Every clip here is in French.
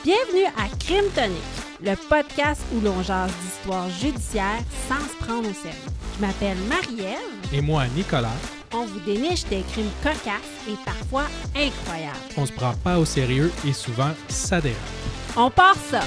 Bienvenue à Crime Tonic, le podcast où l'on jase d'histoires judiciaires sans se prendre au sérieux. Je m'appelle Marie-Ève. Et moi, Nicolas. On vous déniche des crimes cocasses et parfois incroyables. On se prend pas au sérieux et souvent, ça dérape. On part ça!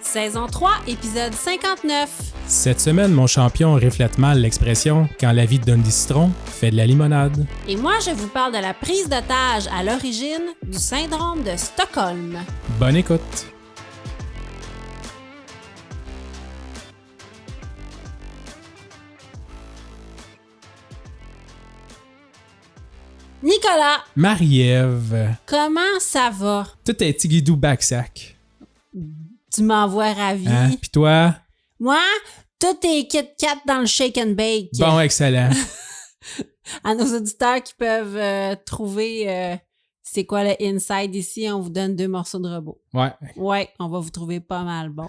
Saison 3, épisode 59. Cette semaine, mon champion reflète mal l'expression « quand la vie te donne des citrons, fais de la limonade ». Et moi, je vous parle de la prise d'otage à l'origine du syndrome de Stockholm. Bonne écoute! Nicolas, Marie-Ève, comment ça va? tout est tigidou backsack. Tu m'envoies ravi. Hein? Pis toi? Moi, tout est Kit Kat dans le shake and bake. Bon, excellent. À nos auditeurs qui peuvent trouver c'est quoi le inside ici, on vous donne 2 morceaux de robot. Ouais. Ouais, on va vous trouver pas mal bon.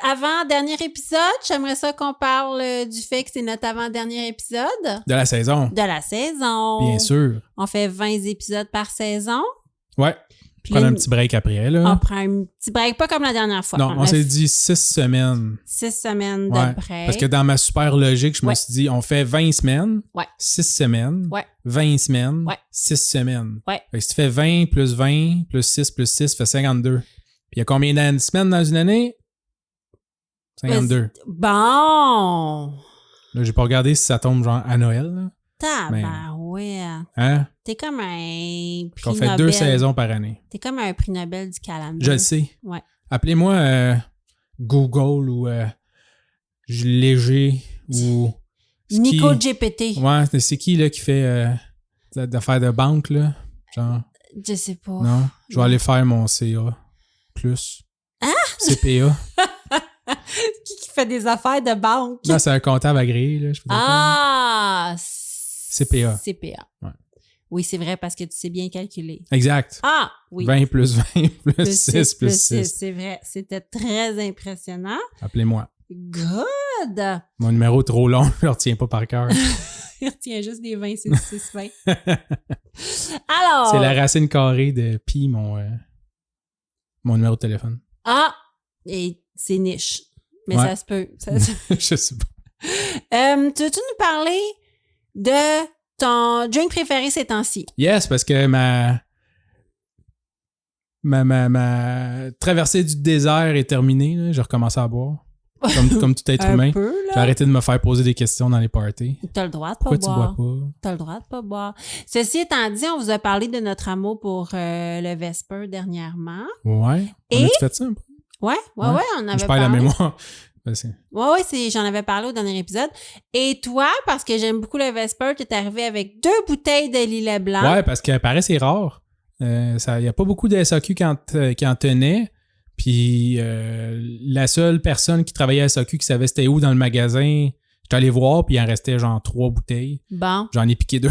Avant-dernier épisode, j'aimerais ça qu'on parle du fait que c'est notre avant-dernier épisode. De la saison. De la saison. Bien sûr. On fait 20 épisodes par saison. Ouais. Puis Prendre là, un petit break après, là. on prend un petit break, pas comme la dernière fois. Non, on s'est dit 6 semaines. 6 semaines de Ouais. break. Parce que dans ma super logique, je me Ouais. suis dit, on fait 20 semaines, Ouais. 6 semaines, Ouais. 20 semaines, Ouais. 6 semaines. Ouais. Fait que si tu fais 20 plus 6, ça fait 52. Puis il y a combien de semaines dans une année? 52. Bon! Là, j'ai pas regardé si ça tombe genre à Noël. Là. Tabarouette. Hein? T'es comme un prix Qu'on fait Nobel. 2 saisons par année. T'es comme un prix Nobel du calendrier. Je le sais. Ouais. Appelez-moi Google ou Léger ou... Nico Ski. GPT. Ouais, c'est qui là qui fait d'affaires de banque, là? Genre, Je sais pas. non? Je vais Non. aller faire mon CA plus. Hein? CPA. Qui fait des affaires de banque? Non, c'est un comptable agréé, là. Je peux dire Ah! CPA. CPA. Ouais. Oui, c'est vrai parce que tu sais bien calculer. ça. Exact. Ah! Oui. 20 plus 20 plus, Plus 6 plus 6. 6. C'est vrai. C'était très impressionnant. Appelez-moi. Good! Mon numéro est trop long, je le retiens pas par cœur. Il retient juste des 20, 6, 20. Alors... C'est la racine carrée de pi, mon numéro de téléphone. Ah! Et c'est niche. Mais Ouais. ça se peut. Je sais pas. Tu veux-tu nous parler de ton drink préféré ces temps-ci? Yes, parce que ma traversée du désert est terminée. Là. J'ai recommencé à boire. Comme tout être humain. Un peu, J'ai là. arrêté de me faire poser des questions dans les parties. T'as le droit de pas Pourquoi tu boire. bois pas? T'as le droit de pas boire. Ceci étant dit, on vous a parlé de notre amour pour le Vesper dernièrement. Ouais. On Et- a-tu fait ça un peu? Ouais, on avait Je perds parlé. la mémoire. Vas-y. Ouais, j'en avais parlé au dernier épisode. Et toi, parce que j'aime beaucoup le Vesper, t'es arrivé avec 2 bouteilles de Lillet Blanc. Ouais, parce que paraît c'est rare. Il n'y a pas beaucoup de SAQ qui en tenaient. Puis la seule personne qui travaillait à SAQ qui savait c'était où dans le magasin, j'étais allé voir, puis il en restait genre 3 bouteilles. Bon. J'en ai piqué 2.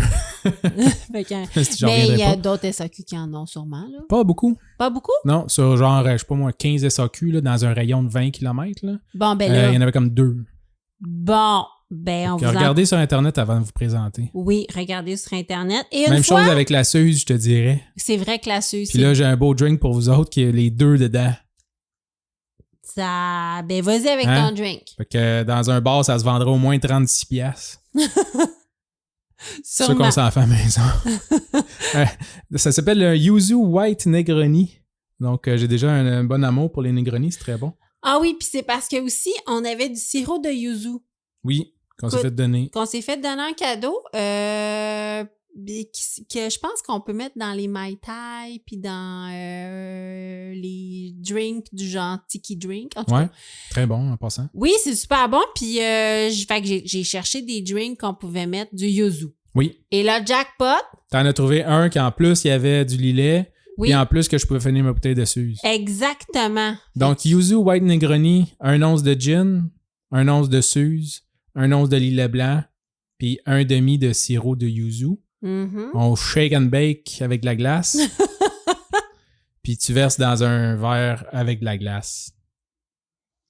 Fait que- Si j'en mais il y reviendrai a pas. d'autres SAQ qui en ont sûrement, là. Pas beaucoup. Pas beaucoup? Non, sur genre, je sais pas moi, 15 SAQ là, dans un rayon de 20 km. Là. Bon, ben là. Il y en avait comme 2. Bon, ben on vous en... Regardez sur Internet avant de vous présenter. Oui, regardez sur Internet. Et une Même fois, chose avec la Suze, je te dirais. c'est vrai que la Suze, Puis là, j'ai un beau drink pour vous autres qui a les 2 dedans. ça... Ben vas-y avec Hein? ton drink. Fait que dans un bar, ça se vendra au moins 36 piastres. C'est ça qu'on s'en fait à la maison. Ça s'appelle le Yuzu White Negroni. Donc, j'ai déjà un bon amour pour les Negroni, c'est très bon. Ah oui, puis c'est parce que aussi, on avait du sirop de yuzu Oui, qu'on s'est Écoute, fait donner. qu'on s'est fait donner en cadeau, que je pense qu'on peut mettre dans les Mai Tai puis dans les drinks du genre Tiki Drink. En tout Ouais, cas. très bon en passant. Oui, c'est super bon. Puis fait que j'ai cherché des drinks qu'on pouvait mettre du yuzu. Oui. Et là, jackpot, T'en as trouvé un qui, en plus, il y avait du lilet. oui, Puis en plus, que je pouvais finir ma bouteille de Suze. exactement. Donc, Yuzu White Negroni, 1 once de gin, 1 once de Suze, 1 once de lilet blanc, puis 1,5 de sirop de Yuzu. Mhm. On shake and bake avec de la glace. puis tu verses dans un verre avec de la glace.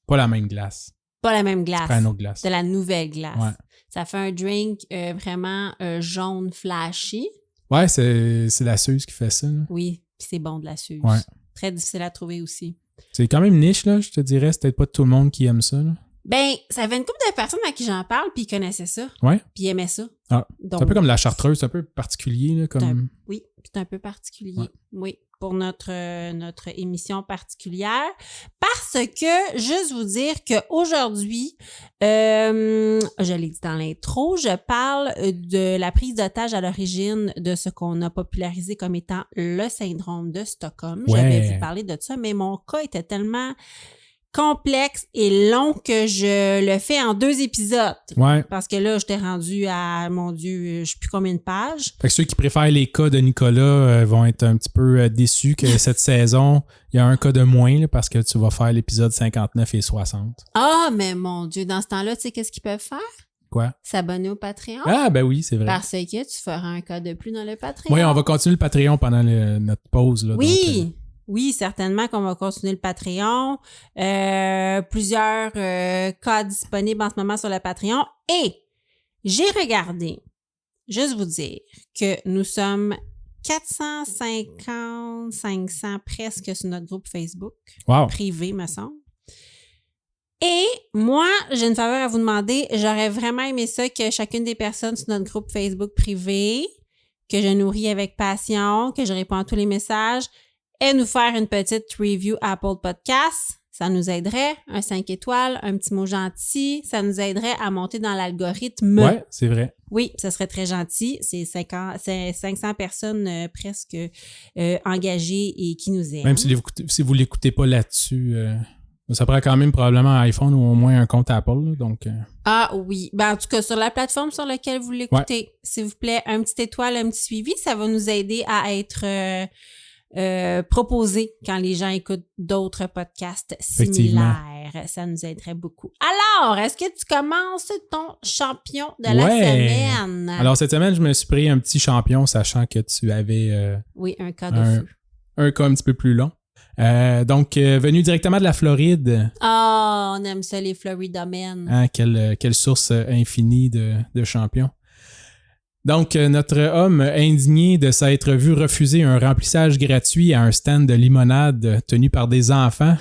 Pas la même glace. Pas la même glace. Tu prends une autre glace. De la nouvelle glace. Ouais. Ça fait un drink vraiment jaune flashy. Ouais, c'est la Suze qui fait ça. Là. Oui, puis c'est bon de la Suze. Ouais. Très difficile à trouver aussi. C'est quand même niche, là, je te dirais. C'est peut-être pas tout le monde qui aime ça. Là. Ben, ça fait une couple de personnes à qui j'en parle, puis ils connaissaient ça. Ouais. Puis ils aimaient ça. Ah. Donc, c'est un peu comme la chartreuse, c'est un peu particulier. Là, comme... Oui, c'est un peu particulier. Ouais. Oui, pour notre émission particulière. Parce que, juste vous dire qu'aujourd'hui, je l'ai dit dans l'intro, je parle de la prise d'otage à l'origine de ce qu'on a popularisé comme étant le syndrome de Stockholm. Ouais. J'avais vu parler de ça, mais mon cas était tellement complexe et long que je le fais en 2 épisodes. Ouais. Parce que là, je t'ai rendu à, mon Dieu, je sais plus combien de pages. Fait que ceux qui préfèrent les cas de Nicolas vont être un petit peu déçus que cette saison, il y a un cas de moins là, parce que tu vas faire l'épisode 59 et 60. Ah, mais mon Dieu, dans ce temps-là, tu sais qu'est-ce qu'ils peuvent faire? Quoi? S'abonner au Patreon. Ah, ben oui, c'est vrai. Parce que tu feras un cas de plus dans le Patreon. Oui, on va continuer le Patreon pendant notre pause. Là, Oui! donc, Oui, certainement qu'on va continuer le Patreon. Plusieurs cas disponibles en ce moment sur le Patreon. Et j'ai regardé, juste vous dire, que nous sommes 450, 500 presque sur notre groupe Facebook. Wow. Privé, me semble. Et moi, j'ai une faveur à vous demander. J'aurais vraiment aimé ça que chacune des personnes sur notre groupe Facebook privé, que je nourris avec passion, que je réponds à tous les messages, et nous faire une petite review Apple Podcast. Ça nous aiderait. Un 5 étoiles, un petit mot gentil. Ça nous aiderait à monter dans l'algorithme. Ouais, c'est vrai. Oui, ça serait très gentil. C'est 500 personnes presque engagées et qui nous aiment. Même si vous l'écoutez pas là-dessus, ça prend quand même probablement un iPhone ou au moins un compte Apple. Là, donc, Ah oui. Ben, en tout cas, sur la plateforme sur laquelle vous l'écoutez, s'il vous plaît, un petit étoile, un petit suivi, ça va nous aider à être proposé quand les gens écoutent d'autres podcasts similaires. Ça nous aiderait beaucoup. Alors, est-ce que tu commences ton champion de la semaine? Alors, cette semaine, je me suis pris un petit champion, sachant que tu avais oui, un cas de feu. Un cas un petit peu plus long. Donc, venu directement de la Floride. Ah, on aime ça, les Floridamen. Hein, quelle source infinie de champions. Donc, notre homme indigné de s'être vu refuser un remplissage gratuit à un stand de limonade tenu par des enfants,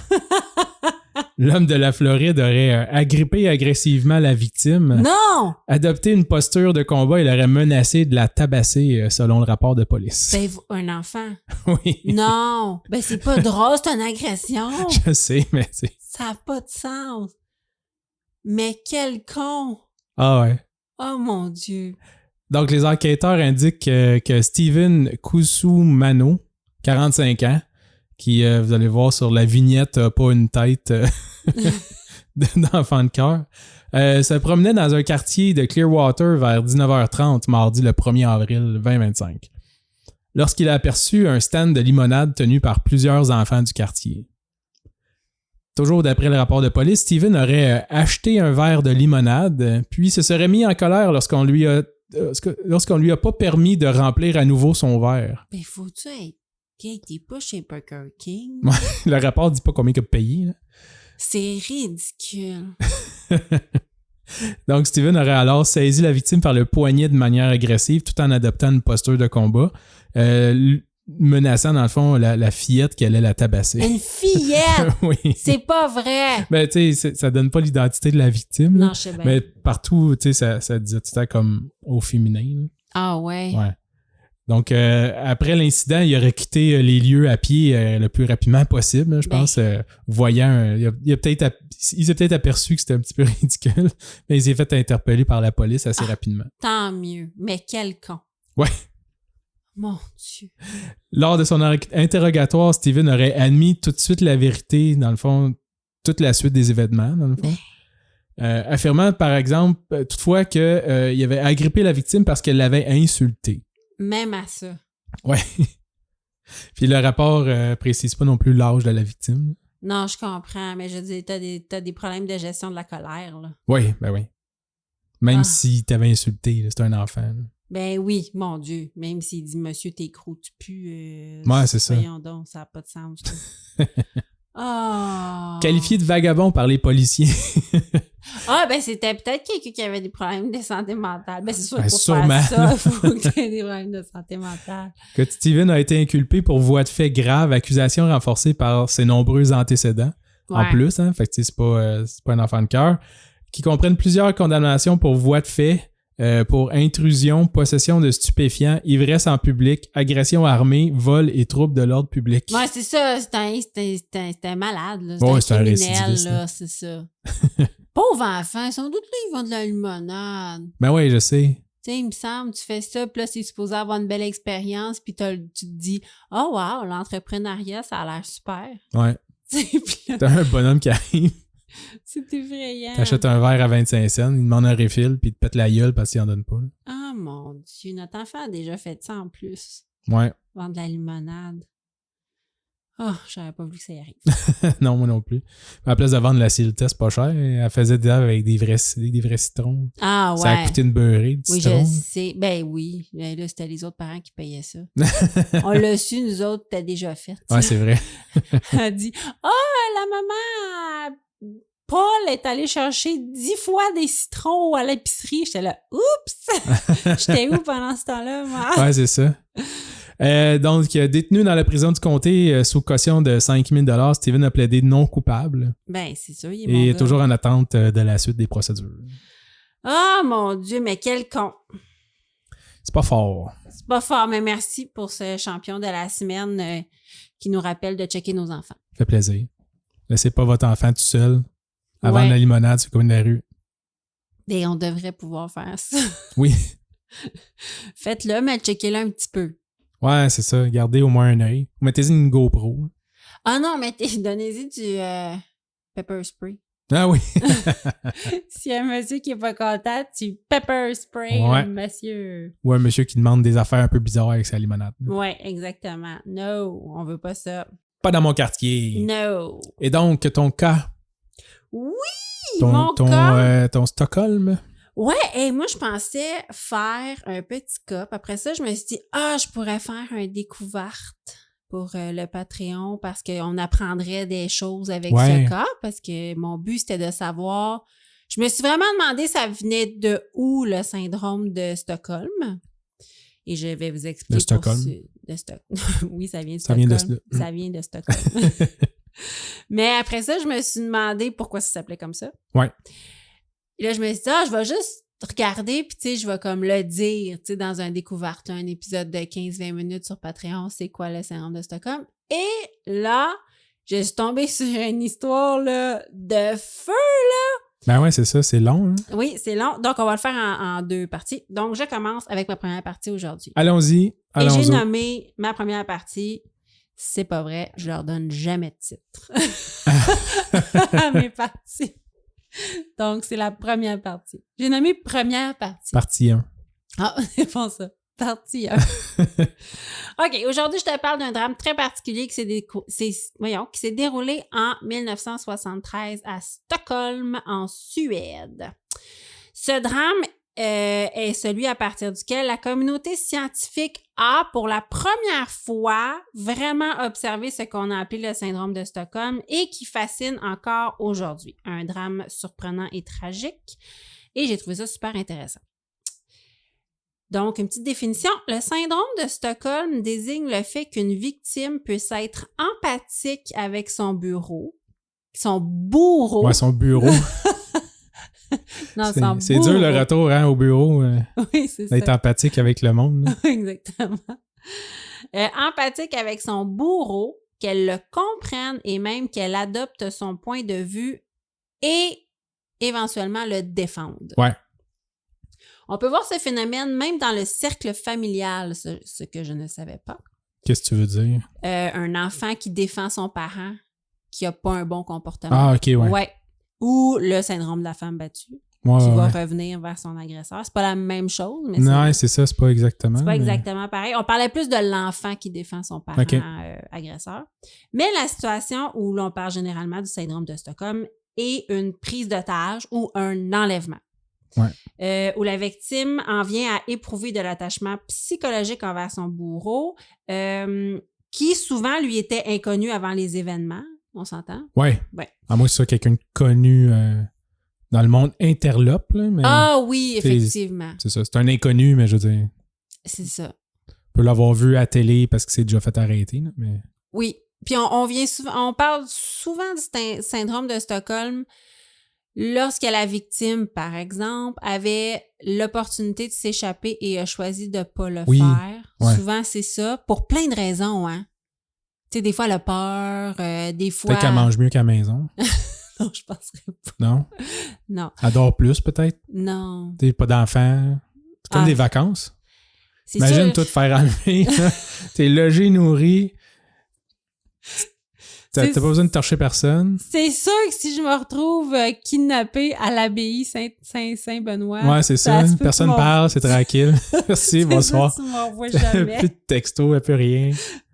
l'homme de la Floride aurait agrippé agressivement la victime. Non! Adopté une posture de combat, il aurait menacé de la tabasser selon le rapport de police. Ben, un enfant? Oui. Non! Ben, c'est pas drôle, c'est une agression! Je sais, mais c'est... Ça n'a pas de sens! Mais quel con! Ah ouais. Oh mon Dieu! Donc, les enquêteurs indiquent que Steven Kusumano, 45 ans, qui, vous allez voir sur la vignette, n'a pas une tête d'enfant de cœur, se promenait dans un quartier de Clearwater vers 19h30, mardi le 1er avril 2025, lorsqu'il a aperçu un stand de limonade tenu par plusieurs enfants du quartier. Toujours d'après le rapport de police, Steven aurait acheté un verre de limonade, puis se serait mis en colère lorsqu'on lui a pas permis de remplir à nouveau son verre. Ben, faut-tu être gay? T'es pas chez Burger King? Ouais, le rapport dit pas combien il a payé. Là. C'est ridicule. Donc, Steven aurait alors saisi la victime par le poignet de manière agressive tout en adoptant une posture de combat, menaçant dans le fond la fillette qui allait la tabasser. Une fillette? Oui. C'est pas vrai! Ben, tu sais, ça donne pas l'identité de la victime. Là. Non, je sais bien. Mais partout, tu sais, ça disait tout le temps comme au féminin. Là. Ah ouais? Ouais. Donc, après l'incident, il aurait quitté les lieux à pied le plus rapidement possible, là, je pense, voyant... il s'est peut-être aperçu que c'était un petit peu ridicule, mais il s'est fait interpeller par la police assez rapidement. Tant mieux. Mais quel con. Ouais. Mon Dieu. Lors de son interrogatoire, Steven aurait admis tout de suite la vérité, dans le fond, toute la suite des événements, dans le fond. Affirmant, par exemple, toutefois qu'il avait agrippé la victime parce qu'elle l'avait insulté. Même à ça. Ouais. Puis le rapport précise pas non plus l'âge de la victime. Non, je comprends, mais je dis, t'as des problèmes de gestion de la colère, là. Oui, ben oui. Même si t'avais insulté, là, c'est un enfant. Là. Ben oui, mon Dieu. Même s'il dit « Monsieur, t'es gros, tu pues. » Ouais, c'est ça. Voyons donc, ça n'a pas de sens. Ah! Qualifié de vagabond par les policiers. Ah, ben c'était peut-être quelqu'un qui avait des problèmes de santé mentale. Ben c'est sûr, Ben, pour sûrement. faire ça, il faut qu'il y ait des problèmes de santé mentale. Que Steven a été inculpé pour voie de fait grave, accusation renforcée par ses nombreux antécédents. Ouais. En plus, hein, fait que c'est pas un enfant de cœur. Qui comprennent plusieurs condamnations pour voie de fait, pour intrusion, possession de stupéfiants, ivresse en public, agression armée, vol et trouble de l'ordre public. Ouais, c'est ça. C'est un malade, là. Ouais, C'est c'est un criminel, récidiviste, là. C'est ça. Pauvre enfant, sans doute, là, ils vendent de la limonade. Ben ouais, je sais. Tu sais, il me semble, tu fais ça, puis là, c'est supposé avoir une belle expérience, puis tu te dis « Oh, wow, l'entrepreneuriat, ça a l'air super. Ouais. » Puis là, T'as un bonhomme qui arrive, c'est effrayant. t'achètes un verre à 25 cents, il demande un refill, puis il te pète la gueule parce qu'il en donne pas. Là. Oh mon Dieu, notre enfant a déjà fait ça en plus. Ouais. Vendre de la limonade. Oh, j'aurais pas voulu que ça y arrive. Non, moi non plus. À la place de vendre la Silta, c'est pas cher. Elle faisait des avec des vrais citrons. Ah ouais. Ça a coûté une beurrée de Oui, citron. je sais. Ben oui. Ben là, c'était les autres parents qui payaient ça. On l'a su, nous autres, t'as déjà fait. Ouais, c'est vrai. Elle a dit « Oh, la maman, Paul est allé chercher 10 fois des citrons à l'épicerie. » J'étais là « Oups! » J'étais où pendant ce temps-là, moi? Ouais, c'est ça. Donc, détenu dans la prison du comté sous caution de 5 000 $, Steven a plaidé non coupable Ben, c'est sûr, il est et mon est gars. toujours en attente de la suite des procédures. Oh mon Dieu, mais quel con! C'est pas fort. C'est pas fort, mais merci pour ce champion de la semaine qui nous rappelle de checker nos enfants. Ça fait plaisir. Laissez pas votre enfant tout seul avant Ouais. la limonade sur le coin de la rue. Et on devrait pouvoir faire ça. Oui. Faites-le, mais checkez-le un petit peu. Ouais, c'est ça. Gardez au moins un œil. Mettez-y une GoPro. Ah non, mais donnez-y du pepper spray. Ah oui. S'il y a un monsieur qui est pas content, tu pepper spray, Ouais. monsieur. Ou un monsieur qui demande des affaires un peu bizarres avec sa limonade. Ouais, exactement. No, on veut pas ça. Pas dans mon quartier. No. Et donc, ton cas, Oui, ton ton Stockholm. Ouais, et moi, je pensais faire un petit cup. Après ça, je me suis dit, je pourrais faire une découverte pour le Patreon parce qu'on apprendrait des choses avec Ouais. ce cup. Parce que mon but, c'était de savoir... Je me suis vraiment demandé ça venait de où le syndrome de Stockholm. Et je vais vous expliquer. De Stockholm? Oui, ça vient de Ça Stockholm. vient de- Ça vient de Stockholm. Mais après ça, je me suis demandé pourquoi ça s'appelait comme ça. Ouais. Et là, je me suis dit, je vais juste regarder, puis tu sais, je vais comme le dire, tu sais, dans un découverte, un épisode de 15-20 minutes sur Patreon, c'est quoi le syndrome de Stockholm. Et là, je suis tombée sur une histoire, là, de feu. Ben ouais, c'est ça. C'est long. Hein? Oui, c'est long. Donc, on va le faire en 2 parties. Donc, je commence avec ma première partie aujourd'hui. Allons-y. Et Allons-y. j'ai nommé ma première partie, c'est pas vrai, je leur donne jamais de titre à mes parties. Donc, c'est la première partie. J'ai nommé première partie. Partie 1. Ah, c'est bon ça. Partie 1. OK, aujourd'hui, je te parle d'un drame très particulier qui s'est déroulé en 1973 à Stockholm, en Suède. Ce drame est celui à partir duquel la communauté scientifique a, pour la première fois, vraiment observé ce qu'on a appelé le syndrome de Stockholm et qui fascine encore aujourd'hui. Un drame surprenant et tragique. Et j'ai trouvé ça super intéressant. Donc, une petite définition. Le syndrome de Stockholm désigne le fait qu'une victime puisse être empathique avec son bourreau. Ouais, son bureau. Non, son C'est dur le retour hein, au bureau. Oui, c'est ça. D'être empathique avec le monde. Là. Exactement. Empathique avec son bourreau, qu'elle le comprenne et même qu'elle adopte son point de vue et éventuellement le défende. Ouais. On peut voir ce phénomène même dans le cercle familial, ce que je ne savais pas. Qu'est-ce que tu veux dire? Un enfant qui défend son parent, qui n'a pas un bon comportement. Ah, OK, ouais. Ouais. Ou le syndrome de la femme battue, Ouais, qui ouais, va ouais. revenir vers son agresseur. C'est pas la même chose, mais Non, c'est ça, c'est pas exactement. c'est pas mais- exactement pareil. On parlait plus de l'enfant qui défend son parent OK. agresseur. Mais la situation où l'on parle généralement du syndrome de Stockholm est une prise d'otage ou un enlèvement. où la victime en vient à éprouver de l'attachement psychologique envers son bourreau, qui souvent lui était inconnu avant les événements. On s'entend? Ouais. À moins que ce soit quelqu'un de connu dans le monde interlope. Là, mais oui, effectivement. C'est ça. C'est un inconnu, mais je veux dire... C'est ça. On peut l'avoir vu à télé parce que c'est déjà fait arrêter. Là, mais... Oui. Puis on parle souvent du syndrome de Stockholm lorsque la victime, par exemple, avait l'opportunité de s'échapper et a choisi de ne pas le faire. Ouais. Souvent, c'est ça. Pour plein de raisons, hein. Tu sais, des fois, elle a peur, des fois... Peut-être qu'elle mange mieux qu'à la maison. Non, je penserais pas. Non? Non. Elle dort plus, peut-être? Non. T'sais, pas d'enfants. C'est comme des vacances. Imagine toi te faire enlever. T'es logé, nourri. T'as pas besoin de torcher personne. C'est sûr que si je me retrouve kidnappée à l'abbaye Saint-Benoît... Ouais, c'est ça. Personne parle, c'est tranquille. Merci, bonsoir. Ça, tu m'en vois jamais. Plus de texto, plus rien.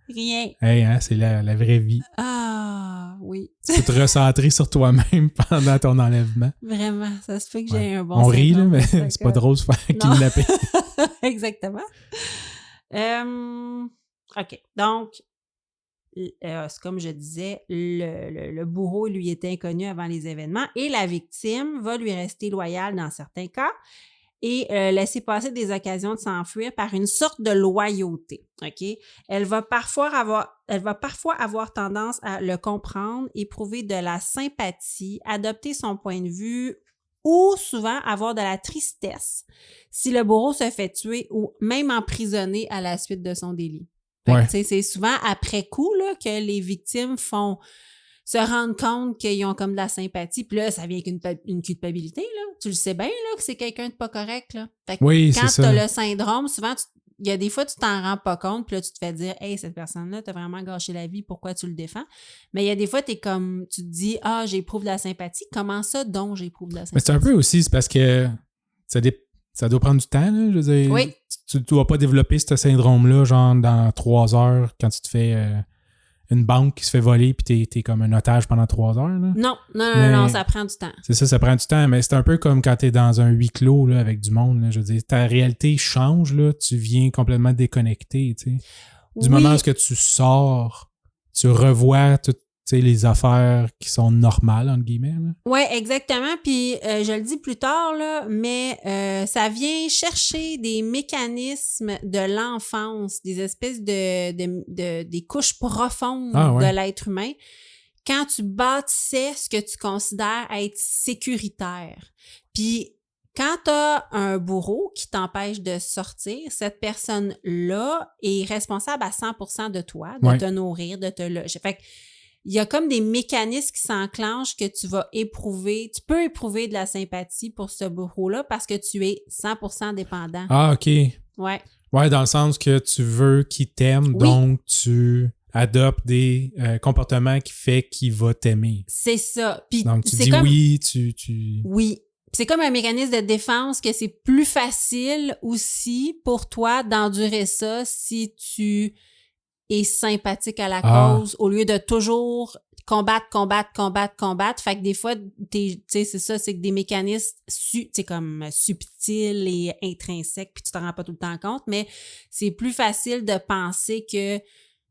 Rien. Hey, hein, c'est la vraie vie. Ah, oui. Tu peux te recentrer sur toi-même pendant ton enlèvement. Vraiment, ça se fait que j'ai un bon On rit, là, mais c'est pas drôle de se faire kidnapper. Exactement. OK. Donc, c'est comme je disais, le bourreau lui était inconnu avant les événements et la victime va lui rester loyale dans certains cas et laisser passer des occasions de s'enfuir par une sorte de loyauté. OK? Elle va parfois avoir tendance à le comprendre, éprouver de la sympathie, adopter son point de vue ou souvent avoir de la tristesse si le bourreau se fait tuer ou même emprisonner à la suite de son délit. Ouais. C'est souvent après coup là, que les victimes se rendent compte qu'ils ont comme de la sympathie. Puis là, ça vient avec une culpabilité. Là. Tu le sais bien là, que c'est quelqu'un de pas correct. Là. Fait que oui, quand tu as le syndrome, souvent, il y a des fois, tu t'en rends pas compte. Puis là, tu te fais dire, hey, cette personne-là, t'as vraiment gâché la vie. Pourquoi tu le défends? Mais il y a des fois, tu te dis, j'éprouve de la sympathie. Comment ça, donc, j'éprouve de la sympathie? Mais c'est un peu aussi, c'est parce que ça doit prendre du temps. Là, je veux dire, oui. Tu ne dois pas développer ce syndrome-là, genre dans 3 heures, quand tu te fais une banque qui se fait voler puis t'es comme un otage pendant 3 heures. Là. Non, ça prend du temps. C'est ça prend du temps, mais c'est un peu comme quand t'es dans un huis clos là, avec du monde. Là, je veux dire, ta réalité change, là, tu viens complètement déconnecté. Tu sais. Du moment où tu sors, tu revois toutes les affaires qui sont normales, entre guillemets. Oui, exactement. Puis, je le dis plus tard, là, mais ça vient chercher des mécanismes de l'enfance, des espèces des couches profondes de l'être humain quand tu bâtissais ce que tu considères être sécuritaire. Puis, quand tu as un bourreau qui t'empêche de sortir, cette personne-là est responsable à 100% de toi, de te nourrir, de te loger. Fait que, il y a comme des mécanismes qui s'enclenchent que tu vas éprouver. Tu peux éprouver de la sympathie pour ce bourreau-là parce que tu es 100% dépendant. Ah, OK. Ouais. Ouais, dans le sens que tu veux qu'il t'aime, donc tu adoptes des comportements qui fait qu'il va t'aimer. C'est ça. Puis donc, tu dis oui, tu... Oui. C'est comme un mécanisme de défense que c'est plus facile aussi pour toi d'endurer ça si tu... et sympathique à la cause au lieu de toujours combattre. Fait que des fois, c'est ça, c'est que des mécanismes comme subtils et intrinsèques, puis tu t'en rends pas tout le temps compte, mais c'est plus facile de penser que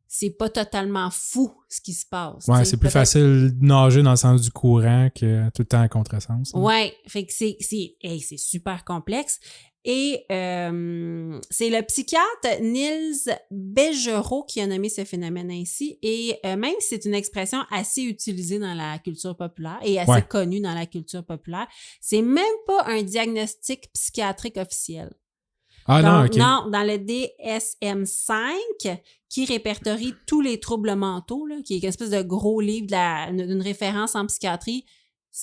c'est pas totalement fou ce qui se passe. Ouais, c'est plus facile de nager dans le sens du courant que tout le temps à contresens. Ouais, fait que c'est super complexe. Et c'est le psychiatre Niels Bejerot qui a nommé ce phénomène ainsi. Et même si c'est une expression assez utilisée dans la culture populaire et assez connue dans la culture populaire, c'est même pas un diagnostic psychiatrique officiel. Ah donc, non, dans le DSM-5, qui répertorie tous les troubles mentaux, là, qui est une espèce de gros livre d'une référence en psychiatrie,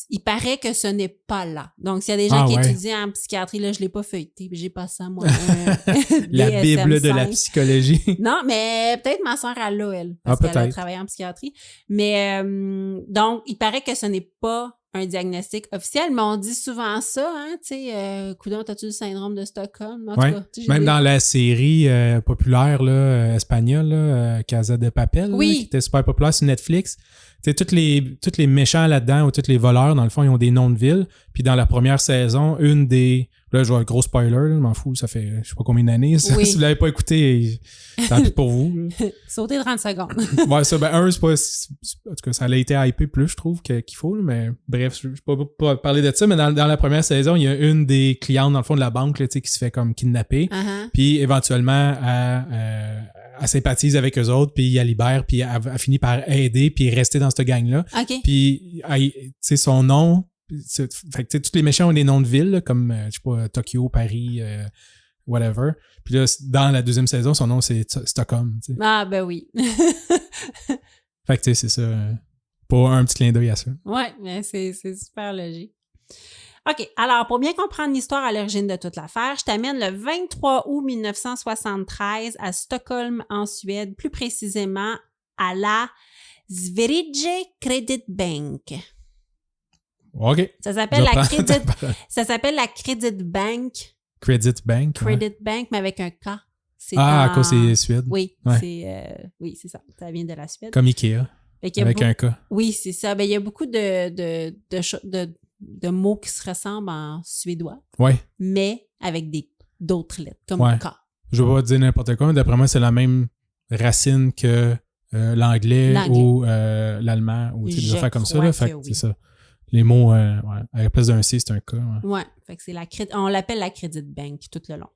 il paraît que ce n'est pas là. Donc, s'il y a des gens qui étudient en psychiatrie, là, je l'ai pas feuilleté, puis j'ai pas ça, moi. La Bible de la psychologie. Non, mais peut-être ma sœur, elle l'a, elle, parce qu'elle a travaillé en psychiatrie. Mais, donc, il paraît que ce n'est pas un diagnostic officiel, mais on dit souvent ça, hein, tu sais, coudonc, t'as-tu le syndrome de Stockholm? En tout cas, même dans la série populaire là, espagnole, là, Casa de Papel, là, qui était super populaire sur Netflix. Tu sais, tous les méchants là-dedans ou tous les voleurs, dans le fond, ils ont des noms de villes. Puis dans la première saison, une des... Là, je vois un gros spoiler, là, je m'en fous, ça fait je sais pas combien d'années. Si vous l'avez pas écouté, tant pis pour vous. Sautez 30 secondes. Ouais, ça, c'est pas... En tout cas, ça a été hypé plus, je trouve, qu'il faut. Mais bref, je vais pas parler de ça, mais dans la première saison, il y a une des clientes, dans le fond, de la banque, là, qui se fait comme kidnapper. Puis éventuellement, elle sympathise avec eux autres, puis elle libère, puis elle finit par aider, puis rester dans cette gang-là. Puis, tu sais, son nom... Fait que tous les méchants ont des noms de villes, là, comme, je sais pas, Tokyo, Paris, whatever. Puis là, dans la deuxième saison, son nom, c'est Stockholm. T'sais. Ah, ben oui. Fait que, tu sais, c'est ça. Pas un petit clin d'œil à ça. Ouais, mais c'est super logique. OK, alors, pour bien comprendre l'histoire à l'origine de toute l'affaire, je t'amène le 23 août 1973 à Stockholm, en Suède, plus précisément à la Sveriges Credit Bank. OK. Ça s'appelle la Credit Bank. Credit Bank. Credit Bank, mais avec un K. À cause c'est Suède. Oui, ouais. C'est ça. Ça vient de la Suède. Comme Ikea. Avec un K. Oui, c'est ça. Ben, il y a beaucoup de mots qui se ressemblent en suédois. Ouais. Mais avec d'autres lettres, comme K. Je vais pas te dire n'importe quoi, mais d'après moi, c'est la même racine que l'anglais ou l'allemand ou des affaires comme ça. Là. Fait que c'est ça. Les mots, à la place d'un C, c'est un K. Ouais. Fait que on l'appelle la Credit Bank tout le long.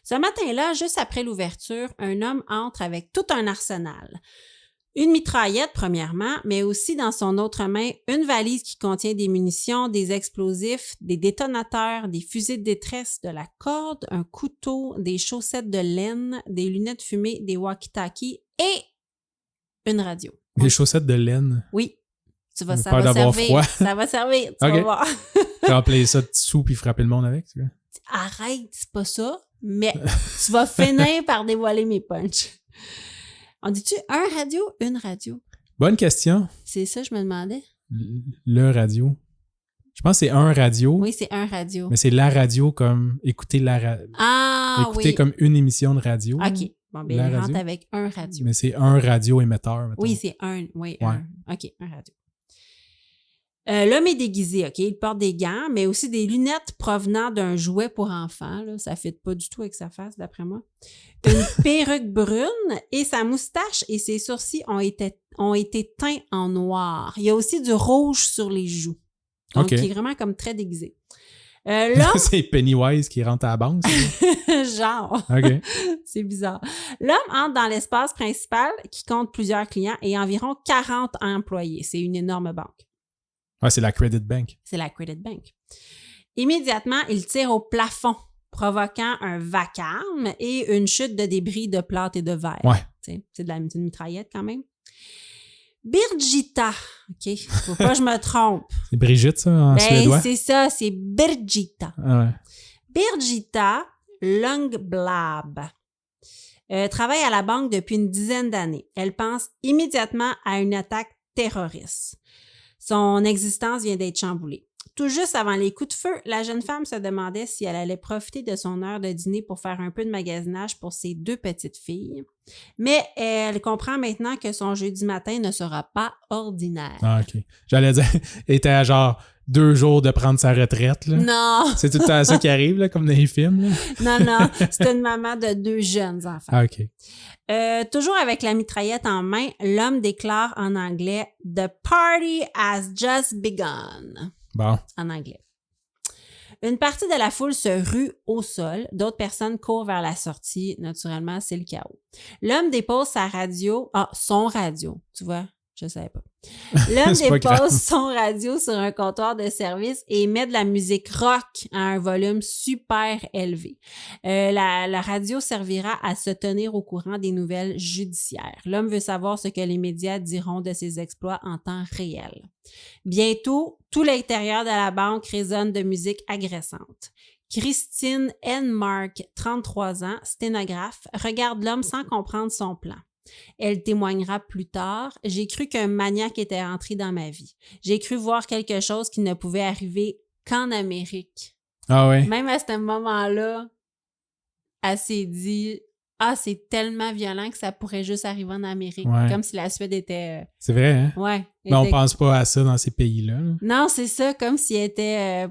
Ce matin-là, juste après l'ouverture, un homme entre avec tout un arsenal. Une mitraillette, premièrement, mais aussi dans son autre main, une valise qui contient des munitions, des explosifs, des détonateurs, des fusils de détresse, de la corde, un couteau, des chaussettes de laine, des lunettes fumées, des walkie-talkies et une radio. Des chaussettes de laine? Oui. Ça va servir. Froid. Ça va servir, tu vas voir. Tu vas appeler ça dessous puis frapper le monde avec, tu vois? Arrête, c'est pas ça, mais tu vas finir par dévoiler mes punchs. On dit-tu un radio, une radio? Bonne question. C'est ça, je me demandais. Le radio. Je pense que c'est un radio. Oui, c'est un radio. Mais c'est la radio comme écouter la radio. Écouter comme une émission de radio. OK. Bon, bien, il rentre avec un radio. Mais c'est un radio émetteur, mettons. Oui, c'est un. Oui, un. OK, un radio. L'homme est déguisé, OK? Il porte des gants, mais aussi des lunettes provenant d'un jouet pour enfants. Là. Ça ne fit pas du tout avec sa face, d'après moi. Une perruque brune et sa moustache et ses sourcils ont été teints en noir. Il y a aussi du rouge sur les joues. Donc, il est vraiment comme très déguisé. L'homme... c'est Pennywise qui rentre à la banque, ça? Genre. OK. C'est bizarre. L'homme entre dans l'espace principal qui compte plusieurs clients et environ 40 employés. C'est une énorme banque. Ouais, c'est la Credit Bank. C'est la Credit Bank. Immédiatement, il tire au plafond, provoquant un vacarme et une chute de débris de plâtre et de verre. Ouais. C'est de une mitraillette quand même. Birgitta, OK? Faut pas que je me trompe. C'est Brigitte, ça, en suédois? C'est ça, c'est Birgitta. Ah ouais. Birgitta Lundblad travaille à la banque depuis une dizaine d'années. Elle pense immédiatement à une attaque terroriste. Son existence vient d'être chamboulée. Tout juste avant les coups de feu, la jeune femme se demandait si elle allait profiter de son heure de dîner pour faire un peu de magasinage pour ses 2 petites filles. Mais elle comprend maintenant que son jeudi matin ne sera pas ordinaire. Ah, OK. J'allais dire, elle était à genre 2 jours de prendre sa retraite. Là. Non! C'est tout le temps ça qui arrive, là, comme dans les films. Là. Non, c'est une maman de 2 jeunes enfants. Ah, OK. Toujours avec la mitraillette en main, l'homme déclare en anglais « The party has just begun ». Bon. En anglais. Une partie de la foule se rue au sol. D'autres personnes courent vers la sortie. Naturellement, c'est le chaos. L'homme dépose sa radio. Ah, son radio. Tu vois, je ne savais pas. L'homme dépose son radio sur un comptoir de service et met de la musique rock à un volume super élevé. La radio servira à se tenir au courant des nouvelles judiciaires. L'homme veut savoir ce que les médias diront de ses exploits en temps réel. Bientôt, tout l'intérieur de la banque résonne de musique agressante. Christine Enmark, 33 ans, sténographe, regarde l'homme sans comprendre son plan. Elle témoignera plus tard. J'ai cru qu'un maniaque était entré dans ma vie. J'ai cru voir quelque chose qui ne pouvait arriver qu'en Amérique. Ah ouais. Même à ce moment-là, elle s'est dit « Ah, c'est tellement violent que ça pourrait juste arriver en Amérique. Ouais. Comme si la Suède était... C'est vrai, hein? ouais. Mais on pense pas à ça dans ces pays-là. Là. Non, c'est ça, comme si elle était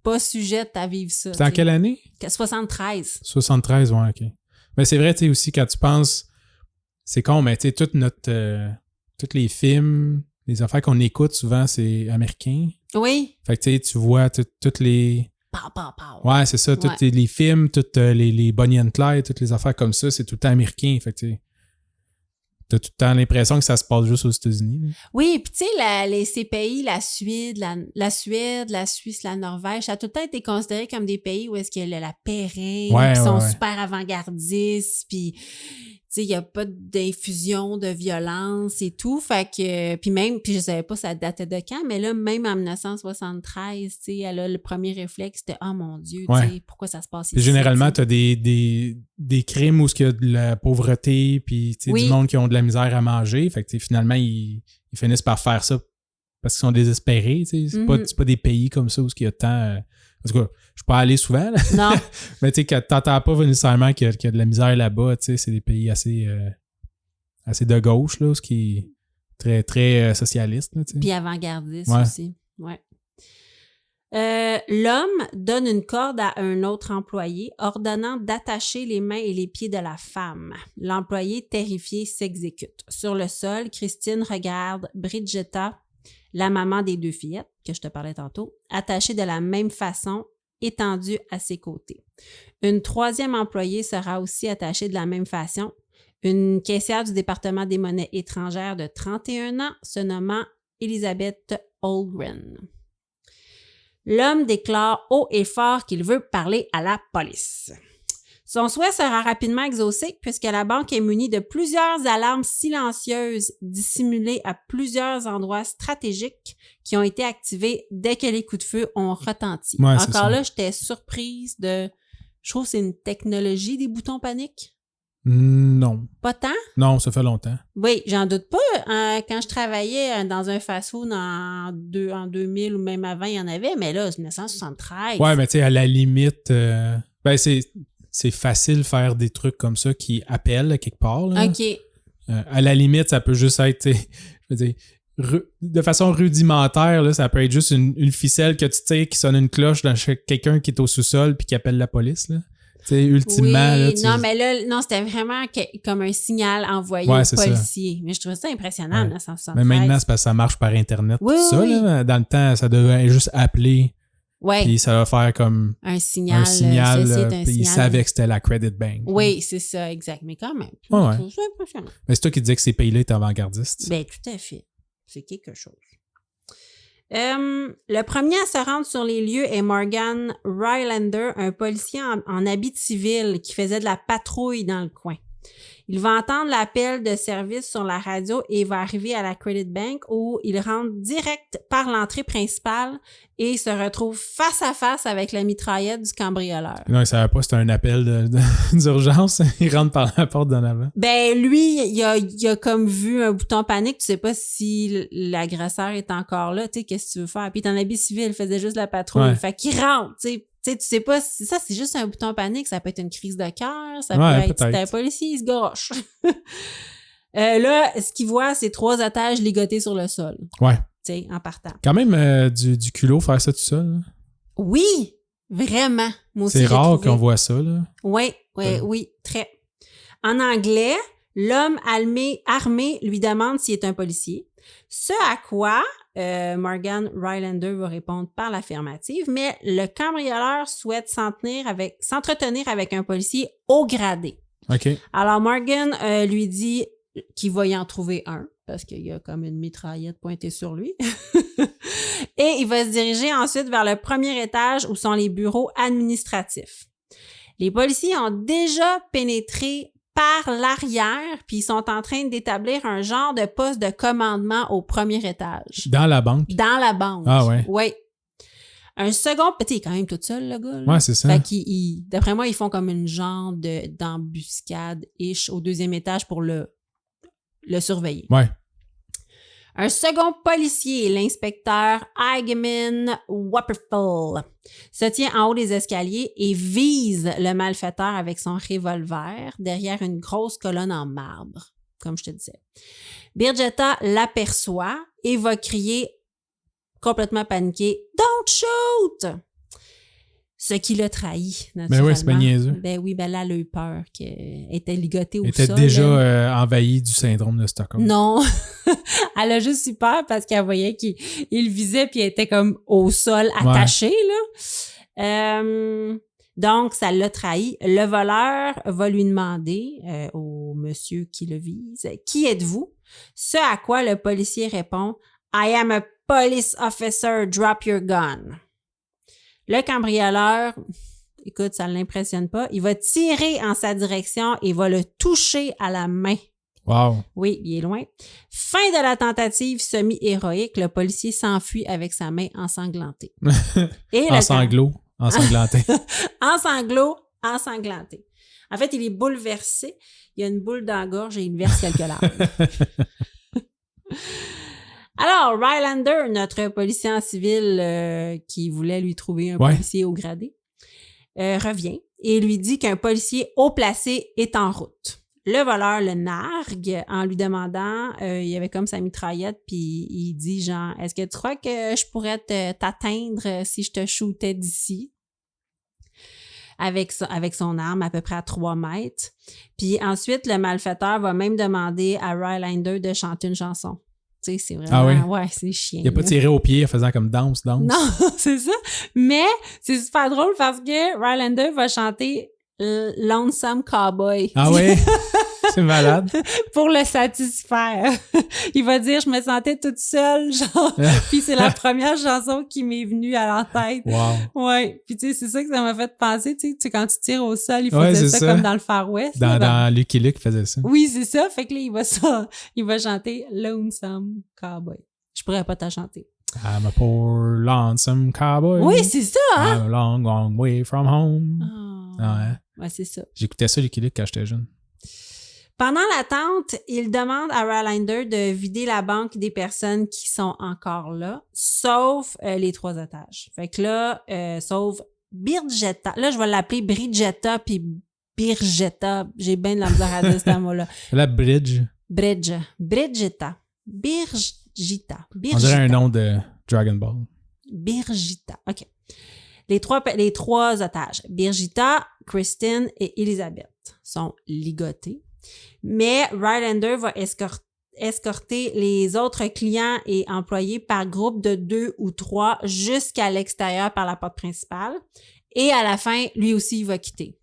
pas sujette à vivre ça. C'est en quelle année? 73. 73, ouais, OK. Mais c'est vrai, tu sais, aussi, quand tu penses... C'est con, mais tu sais, tous les films, les affaires qu'on écoute, souvent, c'est américain. Oui. Fait que tu sais, tu vois toutes les... Pow, pow, pow. Ouais, c'est ça. Tous les films, toutes les Bonnie and Clyde, toutes les affaires comme ça, c'est tout le temps américain. Fait que tu sais, t'as tout le temps l'impression que ça se passe juste aux États-Unis. Là. Oui, puis tu sais, ces pays, la Suède, la Suisse, la Norvège, ça a tout le temps été considéré comme des pays où est-ce que la paix règne, qui sont super avant-gardistes, puis tu sais, il n'y a pas d'infusion de violence et tout. Fait que, puis je savais pas ça datait de quand, mais là, même en 1973, tu sais, elle a le premier réflexe, c'était « Oh mon Dieu, tu sais, pourquoi ça se passe ici? » Généralement, tu as des crimes où il y a de la pauvreté, puis du monde qui ont de la misère à manger. Fait que finalement, ils finissent par faire ça parce qu'ils sont désespérés. C'est pas des pays comme ça où il y a tant... En tout cas, je suis pas allé souvent. Là. Non. Mais tu sais, que t'entends pas nécessairement qu'il y a de la misère là-bas, tu sais, c'est des pays assez de gauche, là, ce qui est très, très socialiste. Là, puis avant-gardiste aussi. Ouais. L'homme donne une corde à un autre employé, ordonnant d'attacher les mains et les pieds de la femme. L'employé, terrifié, s'exécute. Sur le sol, Christine regarde Brigitta, la maman des 2 fillettes, que je te parlais tantôt, attachée de la même façon, étendue à ses côtés. Une 3e employée sera aussi attachée de la même façon. Une caissière du département des monnaies étrangères de 31 ans, se nommant Elizabeth Holmgren. L'homme déclare haut et fort qu'il veut parler à la police. Son souhait sera rapidement exaucé puisque la banque est munie de plusieurs alarmes silencieuses dissimulées à plusieurs endroits stratégiques qui ont été activées dès que les coups de feu ont retenti. Ouais, encore là, j'étais surprise de... Je trouve que c'est une technologie des boutons panique. Non. Pas tant? Non, ça fait longtemps. Oui, j'en doute pas. Quand je travaillais dans un fast-food en 2000 ou même avant, il y en avait, mais là, c'est 1973. Ouais, mais tu sais, à la limite, c'est facile de faire des trucs comme ça qui appellent quelque part. Là. OK. À la limite, ça peut juste être, je veux dire, de façon rudimentaire, là, ça peut être juste une ficelle que tu tires qui sonne une cloche dans quelqu'un qui est au sous-sol puis qui appelle la police. Là. T'sais, ultimement, oui, là, non, mais là, non, c'était vraiment comme un signal envoyé aux policiers. Mais je trouvais ça impressionnant en 1973. Mais maintenant, c'est parce que ça marche par Internet. Oui, tout ça, oui. Là, dans le temps, ça devait juste appeler. Oui. Puis ça va faire comme un signal. Puis ils savaient que c'était la Credit Bank. Oui, c'est ça, exact. Mais quand même, c'est impressionnant. Mais c'est toi qui disais que ces pays-là étaient avant-gardistes. Ben, tout à fait. C'est quelque chose. Le premier à se rendre sur les lieux est Morgan Rylander, un policier en habit civil qui faisait de la patrouille dans le coin. Il va entendre l'appel de service sur la radio et il va arriver à la Credit Bank où il rentre direct par l'entrée principale et se retrouve face à face avec la mitraillette du cambrioleur. Non, il ne savait pas que c'était un appel d'urgence. Il rentre par la porte d'en avant. Ben lui, il a comme vu un bouton panique. Tu sais pas si l'agresseur est encore là. Tu sais, qu'est-ce que tu veux faire? Puis il est en habit civil, il faisait juste la patrouille. Ouais. Fait qu'il rentre, tu sais. Tu sais pas si ça, c'est juste un bouton panique. Ça peut être une crise de cœur. Ça peut être un policier, il se goroche. Là, ce qu'il voit, c'est 3 otages ligotés sur le sol. Ouais. Tu sais, en partant. Quand même du culot faire ça tout seul. Là. Oui, vraiment. Moi aussi, c'est rare qu'on voit ça, là. Oui, très. En anglais, l'homme armé lui demande s'il est un policier. Ce à quoi Morgan Rylander va répondre par l'affirmative, mais le cambrioleur souhaite s'entretenir avec un policier haut gradé. OK. Alors Morgan lui dit qu'il va y en trouver un, parce qu'il y a comme une mitraillette pointée sur lui. Et il va se diriger ensuite vers le premier étage où sont les bureaux administratifs. Les policiers ont déjà pénétré par l'arrière, puis ils sont en train d'établir un genre de poste de commandement au premier étage. Dans la banque? Dans la banque. Ah ouais? Oui. Un second, il est quand même tout seul, le gars. Là. Ouais, c'est ça. Fait d'après moi, ils font comme une genre d'embuscade-ish au 2e étage pour le le surveiller. Ouais. Un second policier, l'inspecteur Eigenman Wapperfall, se tient en haut des escaliers et vise le malfaiteur avec son revolver derrière une grosse colonne en marbre, comme je te disais. Birgitta l'aperçoit et va crier complètement paniqué « Don't shoot! » Ce qui l'a trahi, naturellement. Ben oui, c'est pas niaiseux. Ben oui, ben là, elle a eu peur qu'elle était ligotée au sol. Elle était déjà envahie du syndrome de Stockholm. Non, elle a juste eu peur parce qu'elle voyait qu'il visait puis elle était comme au sol attachée, là. Donc, ça l'a trahi. Le voleur va lui demander au monsieur qui le vise « Qui êtes-vous? » Ce à quoi le policier répond « I am a police officer, drop your gun. » Le cambrioleur, écoute, ça ne l'impressionne pas, il va tirer en sa direction et va le toucher à la main. Wow. Oui, il est loin. Fin de la tentative semi-héroïque, le policier s'enfuit avec sa main ensanglantée. Et ensanglanté. ensanglanté. En fait, il est bouleversé. Il a une boule dans la gorge et il verse quelques larmes. Alors, Rylander, notre policier en civil qui voulait lui trouver un policier haut gradé, revient et lui dit qu'un policier haut placé est en route. Le voleur le nargue en lui demandant, il avait comme sa mitraillette, puis il dit genre, est-ce que tu crois que je pourrais t'atteindre si je te shootais d'ici? Avec son arme à peu près à 3 mètres. Puis ensuite, le malfaiteur va même demander à Rylander de chanter une chanson. Tu sais, c'est vraiment... Ah oui? Ouais, c'est chiant. Il a pas tiré au pied en faisant comme danse. Non, c'est ça. Mais c'est super drôle parce que Rylander va chanter Lonesome Cowboy. Ah oui? C'est malade. Pour le satisfaire. Il va dire, je me sentais toute seule, genre. Puis c'est la première chanson qui m'est venue à la tête. Wow. Ouais. Puis tu sais, c'est ça que ça m'a fait penser, tu sais, quand tu tires au sol, il faisait ça comme dans le Far West. Dans Lucky Luke, il faisait ça. Oui, c'est ça. Fait que là, il va chanter Lonesome Cowboy. Je pourrais pas t'en chanter. I'm a poor lonesome cowboy. Oui, c'est ça, hein? I'm a long, long way from home. Oh. Ouais, c'est ça. J'écoutais ça, Lucky Luke, quand j'étais jeune. Pendant l'attente, il demande à Rylander de vider la banque des personnes qui sont encore là, sauf les 3 otages. Fait que là, sauf Birgitta. Là, je vais l'appeler Brigitta puis Birgitta. J'ai bien de la misère à dire ce mot-là. La Bridge. Brigitta. On dirait un nom de Dragon Ball. Birgitta. OK. Les trois otages, Birgitta, Kristen et Elizabeth, sont ligotés. Mais Rylander va escorter les autres clients et employés par groupe de 2 ou 3 jusqu'à l'extérieur par la porte principale. Et à la fin, lui aussi, il va quitter.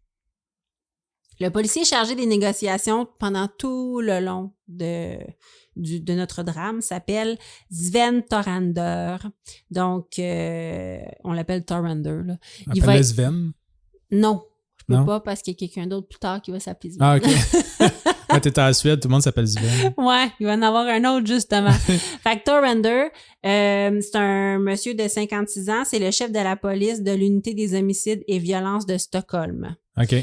Le policier chargé des négociations pendant tout le long de notre drame s'appelle Sven Torander. Donc, on l'appelle Torander. Là. Il va être Sven? Non. Je peux pas parce qu'il y a quelqu'un d'autre plus tard qui va s'appeler Sven. Ah, OK. Quand t'es en Suède, tout le monde s'appelle Sven. Ouais, il va en avoir un autre, justement. Fait que Torander, c'est un monsieur de 56 ans. C'est le chef de la police de l'unité des homicides et violences de Stockholm. OK.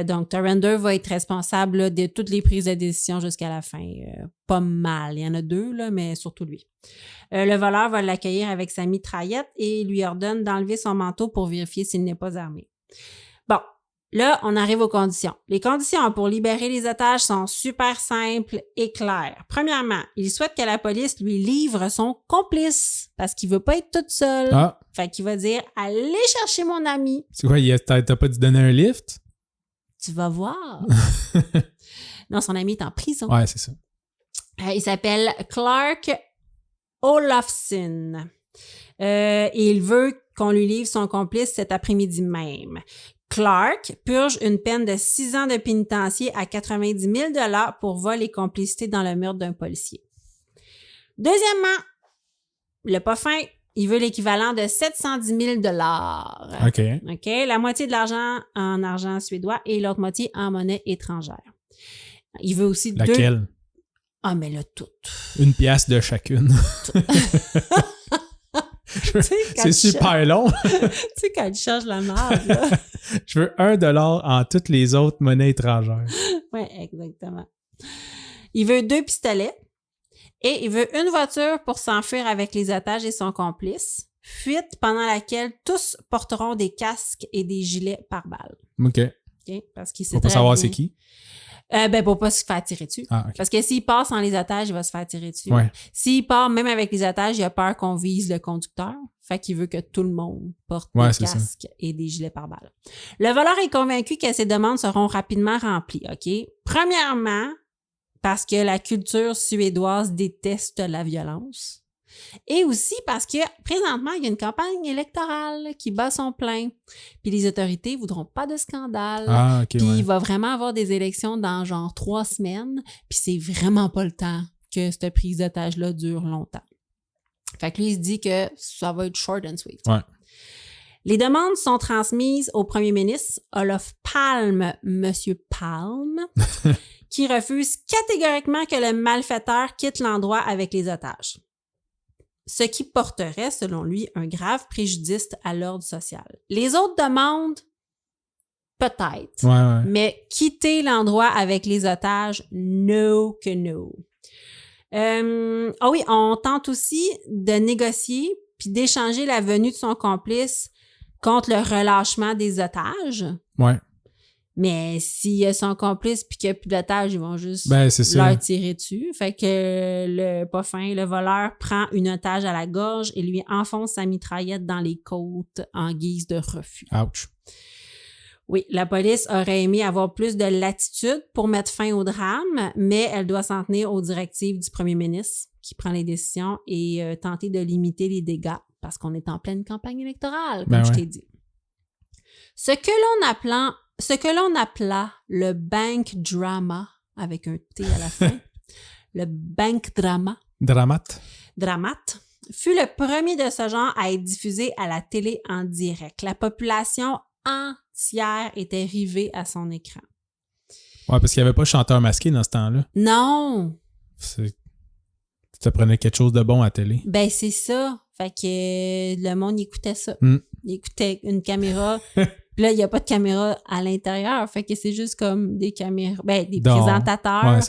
Donc, Torander va être responsable là, de toutes les prises de décision jusqu'à la fin. Pas mal. Il y en a 2, là, mais surtout lui. Le voleur va l'accueillir avec sa mitraillette et lui ordonne d'enlever son manteau pour vérifier s'il n'est pas armé. Bon. Là, on arrive aux conditions. Les conditions pour libérer les otages sont super simples et claires. Premièrement, il souhaite que la police lui livre son complice parce qu'il veut pas être tout seul. Ah. Fait qu'il va dire « Allez chercher mon ami. » C'est quoi, t'as pas dû donner un lift? Tu vas voir. Non, son ami est en prison. Ouais, c'est ça. Il s'appelle Clark Olofsson. Et il veut qu'on lui livre son complice cet après-midi même. Clark purge une peine de 6 ans de pénitencier à 90 000 $ pour vol et complicité dans le meurtre d'un policier. Deuxièmement, le pas fin, il veut l'équivalent de 710 000 $. OK. La moitié de l'argent en argent suédois et l'autre moitié en monnaie étrangère. Il veut aussi Laquelle? Ah, mais là, toutes. 1 pièce de chacune. C'est super long. Tu sais, quand il change la marge, là. Je veux $1 en toutes les autres monnaies étrangères. Oui, exactement. Il veut 2 pistolets et il veut une voiture pour s'enfuir avec les otages et son complice. Fuite pendant laquelle tous porteront des casques et des gilets pare-balles. OK. Okay? Parce qu'il sait Faut pas très savoir bien. c'est qui. Pour pas se faire tirer dessus. Ah, OK. Parce que s'il passe sans les otages, il va se faire tirer dessus. Ouais. S'il part même avec les otages, il a peur qu'on vise le conducteur. Fait qu'il veut que tout le monde porte Ouais, des c'est ça. casques et des gilets pare-balles. Le voleur est convaincu que ses demandes seront rapidement remplies, OK? Premièrement, parce que la culture suédoise déteste la violence. Et aussi parce que présentement, il y a une campagne électorale qui bat son plein. Puis les autorités voudront pas de scandale. Ah, OK, Puis ouais. il va vraiment avoir des élections dans genre 3 semaines. Puis c'est vraiment pas le temps que cette prise d'otage-là dure longtemps. Fait que lui, il se dit que ça va être short and sweet. Ouais. Les demandes sont transmises au premier ministre Olof Palme, Monsieur Palme, qui refuse catégoriquement que le malfaiteur quitte l'endroit avec les otages. Ce qui porterait, selon lui, un grave préjudice à l'ordre social. Les autres demandent, peut-être, Ouais. mais quitter l'endroit avec les otages, no que no. Oui, on tente aussi de négocier puis d'échanger la venue de son complice contre le relâchement des otages. Ouais. Mais s'il y a son complice puis qu'il n'y a plus d'otages, ils vont juste C'est ça. leur tirer dessus. Fait que le voleur prend une otage à la gorge et lui enfonce sa mitraillette dans les côtes en guise de refus. Ouch. Oui, la police aurait aimé avoir plus de latitude pour mettre fin au drame, mais elle doit s'en tenir aux directives du premier ministre qui prend les décisions et tenter de limiter les dégâts parce qu'on est en pleine campagne électorale, comme je t'ai dit. Ce que l'on appela le bank drama, avec un T à la fin, le bank drama, Dramat, fut le premier de ce genre à être diffusé à la télé en direct. La population entière était rivée à son écran. Ouais, parce qu'il n'y avait pas de chanteur masqué dans ce temps-là. Non! Ça prenait quelque chose de bon à la télé. Ben, c'est ça. Fait que le monde écoutait ça. Il écoutait une caméra. Puis là, il n'y a pas de caméra à l'intérieur. Fait que c'est juste comme des caméras, des présentateurs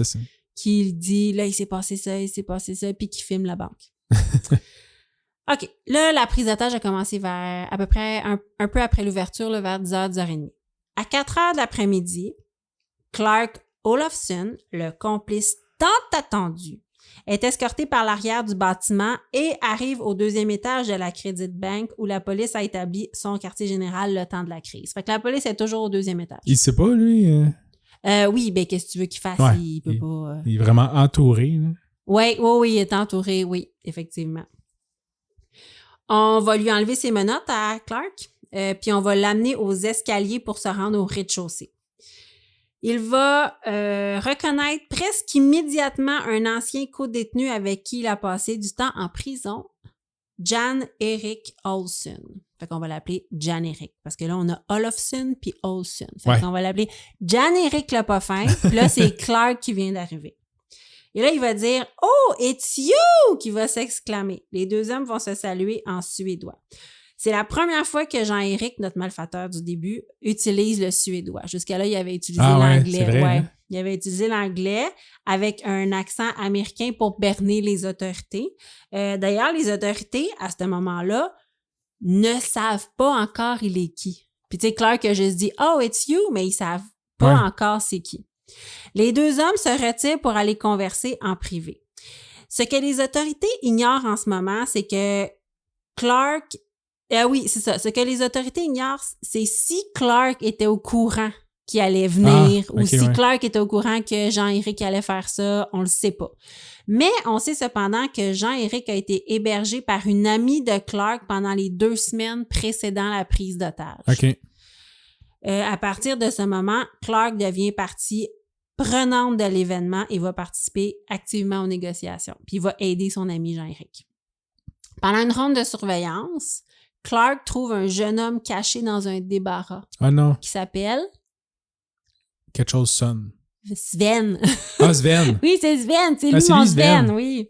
qui disent, là, il s'est passé ça, puis qui filment la banque. OK. Là, la prise d'otage a commencé vers à peu près un peu après l'ouverture, là, vers 10h, 10h30. À 4h de l'après-midi, Clark Olofsson, le complice tant attendu, est escorté par l'arrière du bâtiment et arrive au 2e étage de la Credit Bank où la police a établi son quartier général le temps de la crise. Fait que la police est toujours au 2e étage. Il sait pas, lui? Oui, qu'est-ce que tu veux qu'il fasse? Ouais, il peut pas... Il est vraiment entouré, là. Oui, il est entouré, oui, effectivement. On va lui enlever ses menottes à Clark, puis on va l'amener aux escaliers pour se rendre au rez-de-chaussée. Il va reconnaître presque immédiatement un ancien co-détenu avec qui il a passé du temps en prison, Jan Erik Olsson. Fait qu'on va l'appeler Jan Erik, parce que là, on a Olofsson puis Olsson. Fait qu'on va l'appeler Jan Erik le pas fin, puis là, c'est Clark qui vient d'arriver. Et là, il va dire « Oh, it's you! » qui va s'exclamer. Les deux hommes vont se saluer en suédois. C'est la première fois que Jean-Éric, notre malfaiteur du début, utilise le suédois. Jusqu'à là, il avait utilisé l'anglais. C'est vrai, hein? Il avait utilisé l'anglais avec un accent américain pour berner les autorités. D'ailleurs, les autorités, à ce moment-là, ne savent pas encore il est qui. Puis tu sais, Clark a juste dit « Oh, it's you », mais ils savent pas encore c'est qui. Les deux hommes se retirent pour aller converser en privé. Ce que les autorités ignorent en ce moment, c'est que Clark... oui, c'est ça. Ce que les autorités ignorent, c'est si Clark était au courant qu'il allait venir ou si Clark était au courant que Jean-Éric allait faire ça, on le sait pas. Mais on sait cependant que Jean-Éric a été hébergé par une amie de Clark pendant les 2 semaines précédant la prise d'otage. OK. À partir de ce moment, Clark devient partie prenante de l'événement et va participer activement aux négociations. Puis il va aider son ami Jean-Éric. Pendant une ronde de surveillance, Clark trouve un jeune homme caché dans un débarras. Ah non. Qui s'appelle... Quelque chose sonne. Sven. Ah, Sven. Oui, c'est Sven. C'est lui mon Sven, oui.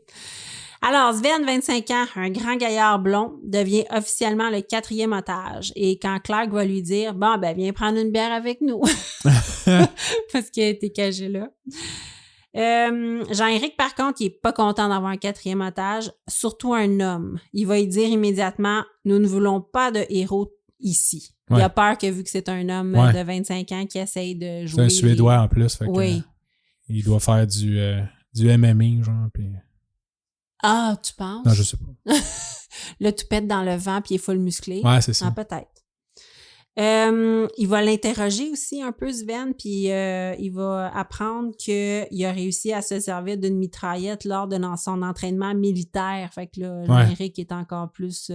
Alors, Sven, 25 ans, un grand gaillard blond, devient officiellement le 4e otage. Et quand Clark va lui dire « Bon, viens prendre une bière avec nous. » Parce qu'il a été caché là. Jean-Éric, par contre, il est pas content d'avoir un 4e otage, surtout un homme. Il va y dire immédiatement, nous ne voulons pas de héros ici. Ouais. Il a peur que vu que c'est un homme de 25 ans qui essaye de jouer... C'est un Suédois en plus, fait oui. que, il doit faire du MMA, genre, puis... Ah, tu penses? Non, je sais pas. Le toupette dans le vent, puis il est full musclé. Ouais, c'est ça. Ah, peut-être. Il va l'interroger aussi un peu, Sven, puis il va apprendre qu'il a réussi à se servir d'une mitraillette lors de son entraînement militaire. Fait que là, Jean-Éric est encore plus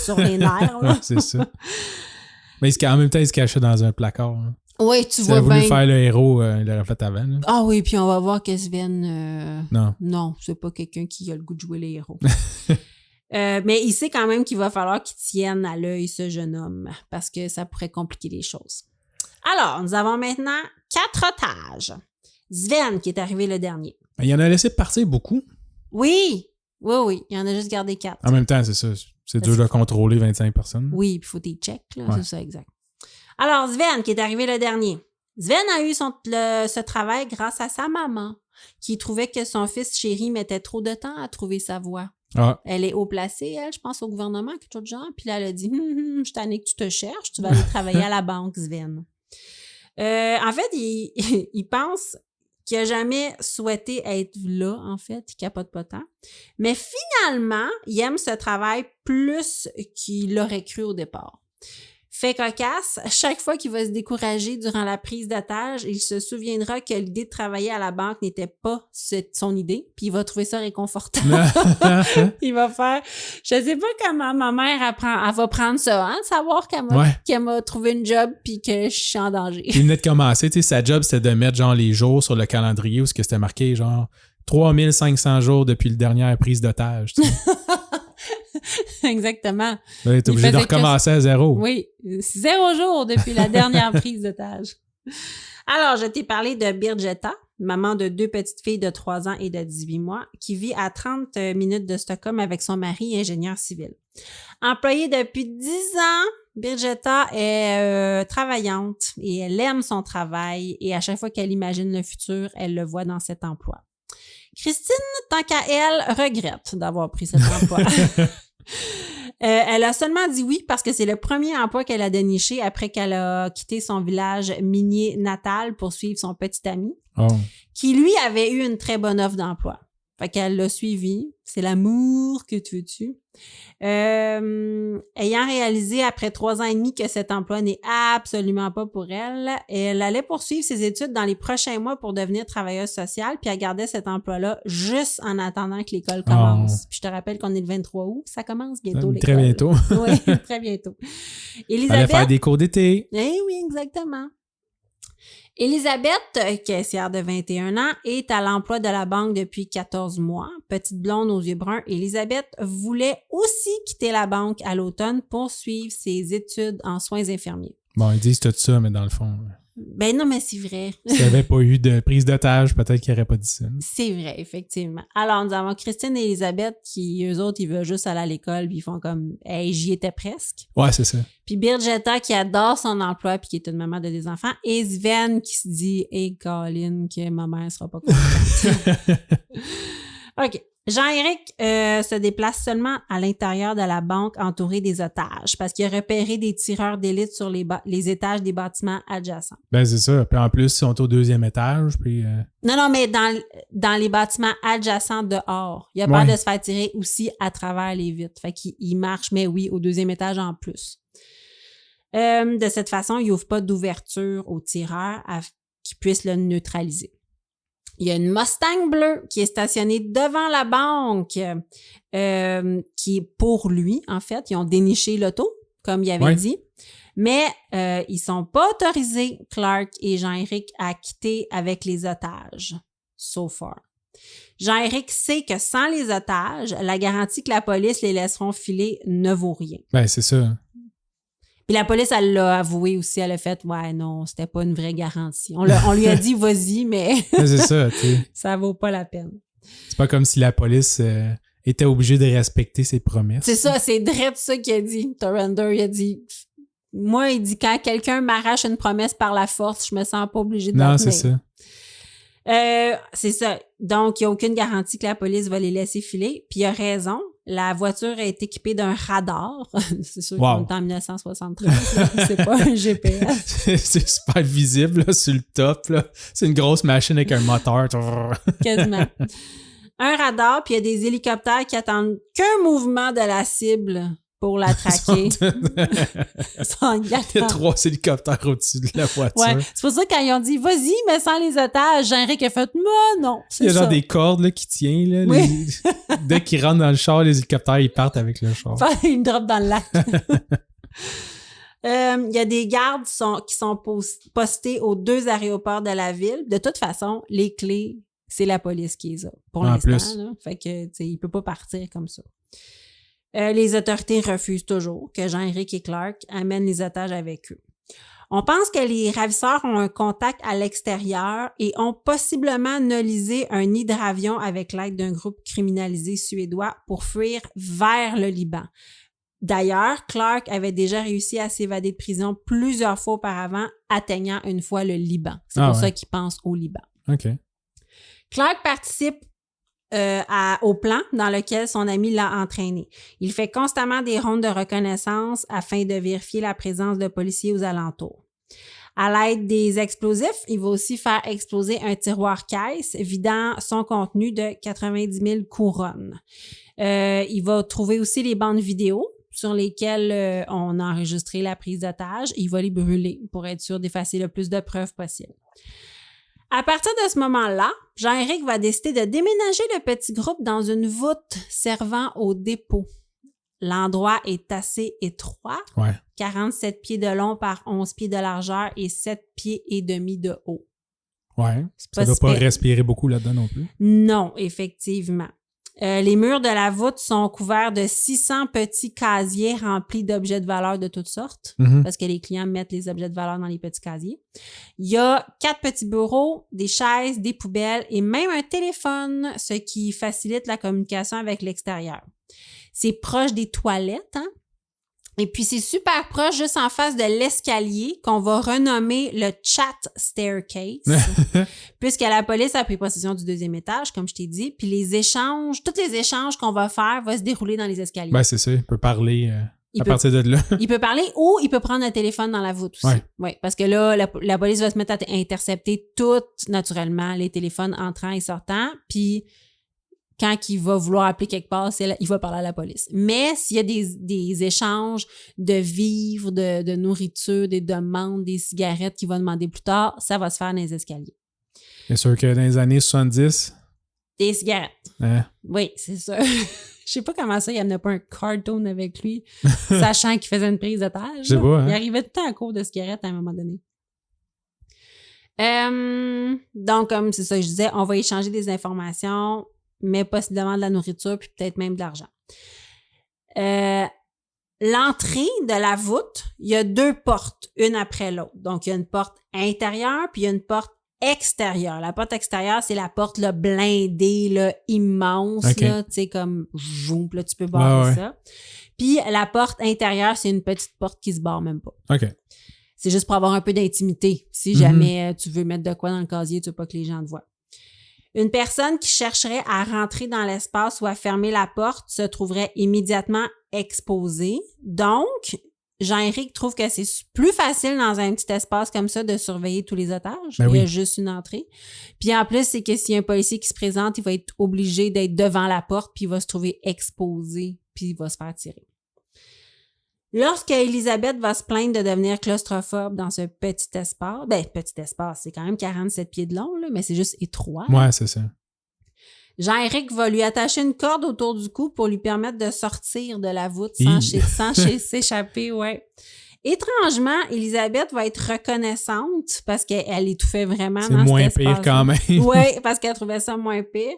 sur les nerfs. Là. C'est ça. Mais en même temps, il se cachait dans un placard. Hein. Oui, tu vois bien. S'il a voulu faire le héros, il l'aurait fait avant. Là. Ah oui, puis on va voir que Sven... Non, c'est pas quelqu'un qui a le goût de jouer les héros. Mais il sait quand même qu'il va falloir qu'il tienne à l'œil ce jeune homme parce que ça pourrait compliquer les choses. Alors, nous avons maintenant 4 otages. Sven, qui est arrivé le dernier. Il en a laissé partir beaucoup. Oui. Il en a juste gardé 4. En même temps, c'est ça. C'est dur de contrôler 25 personnes. Oui, puis il faut tes checks, là. Ouais. C'est ça, exact. Alors, Sven, qui est arrivé le dernier. Sven a eu ce travail grâce à sa maman, qui trouvait que son fils chéri mettait trop de temps à trouver sa voie. Ah. Elle est haut placée, elle, je pense au gouvernement, quelque chose de genre. Puis là, elle a dit, je suis tannée que tu te cherches, tu vas aller travailler à la banque, Sven. En fait, il pense qu'il n'a jamais souhaité être là, en fait. Il capote pas tant. Mais finalement, il aime ce travail plus qu'il l'aurait cru au départ. Fait cocasse, chaque fois qu'il va se décourager durant la prise d'otage, il se souviendra que l'idée de travailler à la banque n'était pas son idée, puis il va trouver ça réconfortant. Il va faire, je sais pas comment ma mère elle va prendre ça, hein, de savoir qu'elle m'a trouvé une job puis que je suis en danger. Il venait de commencer, tu sais, sa job c'était de mettre genre les jours sur le calendrier où c'était marqué genre 3500 jours depuis la dernière prise d'otage. Tu sais. Exactement. Ben, t'es obligé de recommencer à zéro. Oui, 0 jours depuis la dernière prise d'otage. Alors, je t'ai parlé de Birgitta, maman de 2 petites filles de 3 ans et de 18 mois, qui vit à 30 minutes de Stockholm avec son mari, ingénieur civil. Employée depuis 10 ans, Birgitta est travaillante et elle aime son travail et à chaque fois qu'elle imagine le futur, elle le voit dans cet emploi. Christine, tant qu'à elle, regrette d'avoir pris cet emploi. Elle a seulement dit oui parce que c'est le premier emploi qu'elle a déniché après qu'elle a quitté son village minier natal pour suivre son petit ami, qui lui avait eu une très bonne offre d'emploi. Fait qu'elle l'a suivi. C'est l'amour que tu veux-tu. Ayant réalisé après 3 ans et demi que cet emploi n'est absolument pas pour elle, elle allait poursuivre ses études dans les prochains mois pour devenir travailleuse sociale, puis elle gardait cet emploi-là juste en attendant que l'école commence. Puis je te rappelle qu'on est le 23 août, ça commence bientôt l'école. Très bientôt. Oui, très bientôt. Elisabeth, elle allait faire des cours d'été. Eh oui, exactement. Elisabeth, caissière de 21 ans, est à l'emploi de la banque depuis 14 mois. Petite blonde aux yeux bruns, Elisabeth voulait aussi quitter la banque à l'automne pour suivre ses études en soins infirmiers. Bon, ils disent tout ça, mais dans le fond... Ben non, mais c'est vrai. S'il n'y avait pas eu de prise d'otage, peut-être qu'il n'aurait pas dit ça. C'est vrai, effectivement. Alors, nous avons Christine et Elisabeth qui, eux autres, ils veulent juste aller à l'école puis ils font comme « Hey, j'y étais presque ». Ouais, c'est ça. Puis Birgitta qui adore son emploi puis qui est une maman de des enfants. Et Sven qui se dit « Hey, Colin, que ma mère sera pas contente ». OK. Jean-Éric se déplace seulement à l'intérieur de la banque entouré des otages parce qu'il a repéré des tireurs d'élite sur les étages des bâtiments adjacents. Ben, c'est ça. Puis en plus, ils sont au 2e étage. Puis Non, mais dans les bâtiments adjacents dehors. Il a peur de se faire tirer aussi à travers les vitres. Fait qu'il marche, mais oui, au 2e étage en plus. De cette façon, il n'ouvre pas d'ouverture au tireur qui puisse le neutraliser. Il y a une Mustang bleue qui est stationnée devant la banque, qui est pour lui, en fait. Ils ont déniché l'auto, comme il avait dit. Mais ils sont pas autorisés, Clark et Jean-Éric, à quitter avec les otages, so far. Jean-Éric sait que sans les otages, la garantie que la police les laisseront filer ne vaut rien. Ben, c'est ça. Puis la police, elle l'a avoué aussi, elle a fait « Ouais, non, c'était pas une vraie garantie. » On lui a dit « Vas-y, mais c'est ça, tu sais. Ça vaut pas la peine. » C'est pas comme si la police était obligée de respecter ses promesses. C'est ça, c'est direct ça qu'il a dit. Torrender, il a dit « Moi, il dit quand quelqu'un m'arrache une promesse par la force, je me sens pas obligée de la tenir. » Non, c'est ça. C'est ça. Donc, il n'y a aucune garantie que la police va les laisser filer. Puis il a raison. La voiture est équipée d'un radar. C'est sûr qu'on est en 1973. Là. C'est pas un GPS. C'est super visible là, sur le top. Là. C'est une grosse machine avec un moteur. Quasiment. Un radar, puis il y a des hélicoptères qui attendent qu'un mouvement de la cible pour la traquer. Il y a 3 hélicoptères au-dessus de la voiture. Ouais. C'est pour ça que quand ils ont dit « Vas-y, mais sans les otages », Jean-Éric a fait « Moi, non, c'est ça. » Il y a genre des cordes là, qui tiennent. Là, oui. Dès qu'ils rentrent dans le char, les hélicoptères, ils partent avec le char. Ils drop dans le lac. Il y a des gardes qui sont postés aux 2 aéroports de la ville. De toute façon, les clés, c'est la police qui les a pour l'instant. Là. Fait que, tu sais, il peut pas partir comme ça. Les autorités refusent toujours que Jean-Éric et Clark amènent les otages avec eux. On pense que les ravisseurs ont un contact à l'extérieur et ont possiblement nolisé un hydravion avec l'aide d'un groupe criminalisé suédois pour fuir vers le Liban. D'ailleurs, Clark avait déjà réussi à s'évader de prison plusieurs fois auparavant, atteignant une fois le Liban. C'est pour ça qu'il pense au Liban. OK. Clark participe au plan dans lequel son ami l'a entraîné. Il fait constamment des rondes de reconnaissance afin de vérifier la présence de policiers aux alentours. À l'aide des explosifs, il va aussi faire exploser un tiroir-caisse vidant son contenu de 90 000 couronnes. Il va trouver aussi les bandes vidéo sur lesquelles on a enregistré la prise d'otage. Il va les brûler pour être sûr d'effacer le plus de preuves possible. À partir de ce moment-là, Jean-Éric va décider de déménager le petit groupe dans une voûte servant au dépôt. L'endroit est assez étroit, 47 pieds de long par 11 pieds de largeur et 7 pieds et demi de haut. Ouais, ça ne doit pas respirer beaucoup là-dedans non plus. Non, effectivement. Les murs de la voûte sont couverts de 600 petits casiers remplis d'objets de valeur de toutes sortes, parce que les clients mettent les objets de valeur dans les petits casiers. Il y a 4 petits bureaux, des chaises, des poubelles et même un téléphone, ce qui facilite la communication avec l'extérieur. C'est proche des toilettes, hein? Et puis, c'est super proche, juste en face de l'escalier, qu'on va renommer le chat staircase, puisque la police a pris possession du 2e étage, comme je t'ai dit, puis tous les échanges qu'on va faire vont se dérouler dans les escaliers. Ben, c'est ça, il peut parler partir de là. Il peut parler ou il peut prendre un téléphone dans la voûte aussi. Ouais, parce que là, la police va se mettre à intercepter tout, naturellement, les téléphones entrants et sortants, puis quand il va vouloir appeler quelque part, il va parler à la police. Mais s'il y a des échanges de vivres, de nourriture, des demandes, des cigarettes qu'il va demander plus tard, ça va se faire dans les escaliers. C'est sûr que dans les années 70... Des cigarettes. Oui, c'est ça. Je sais pas comment ça, il n'amenait pas un carton avec lui, sachant qu'il faisait une prise d'otage. Je sais pas, hein? Il arrivait tout le temps à court de cigarettes à un moment donné. Donc, comme c'est ça que je disais, on va échanger des informations, mais possiblement de la nourriture, puis peut-être même de l'argent. L'entrée de la voûte, il y a 2 portes, une après l'autre. Donc, il y a une porte intérieure, puis il y a une porte extérieure. La porte extérieure, c'est la porte là, blindée, là, immense, là, tu sais, comme zoom, là, tu peux barrer ça. Puis la porte intérieure, c'est une petite porte qui se barre même pas. OK. C'est juste pour avoir un peu d'intimité. Si jamais tu veux mettre de quoi dans le casier, tu veux pas que les gens te voient. Une personne qui chercherait à rentrer dans l'espace ou à fermer la porte se trouverait immédiatement exposée. Donc, Jean-Éric trouve que c'est plus facile dans un petit espace comme ça de surveiller tous les otages. Il y a juste une entrée. Puis en plus, c'est que s'il y a un policier qui se présente, il va être obligé d'être devant la porte puis il va se trouver exposé puis il va se faire tirer. Lorsque Elisabeth va se plaindre de devenir claustrophobe dans ce petit espace, petit espace, c'est quand même 47 pieds de long, là, mais c'est juste étroit. Ouais, c'est ça. Jean-Éric va lui attacher une corde autour du cou pour lui permettre de sortir de la voûte sans s'échapper, ouais. Étrangement, Elisabeth va être reconnaissante parce qu'elle étouffait vraiment dans cet espace. C'est moins pire quand même. Oui, parce qu'elle trouvait ça moins pire.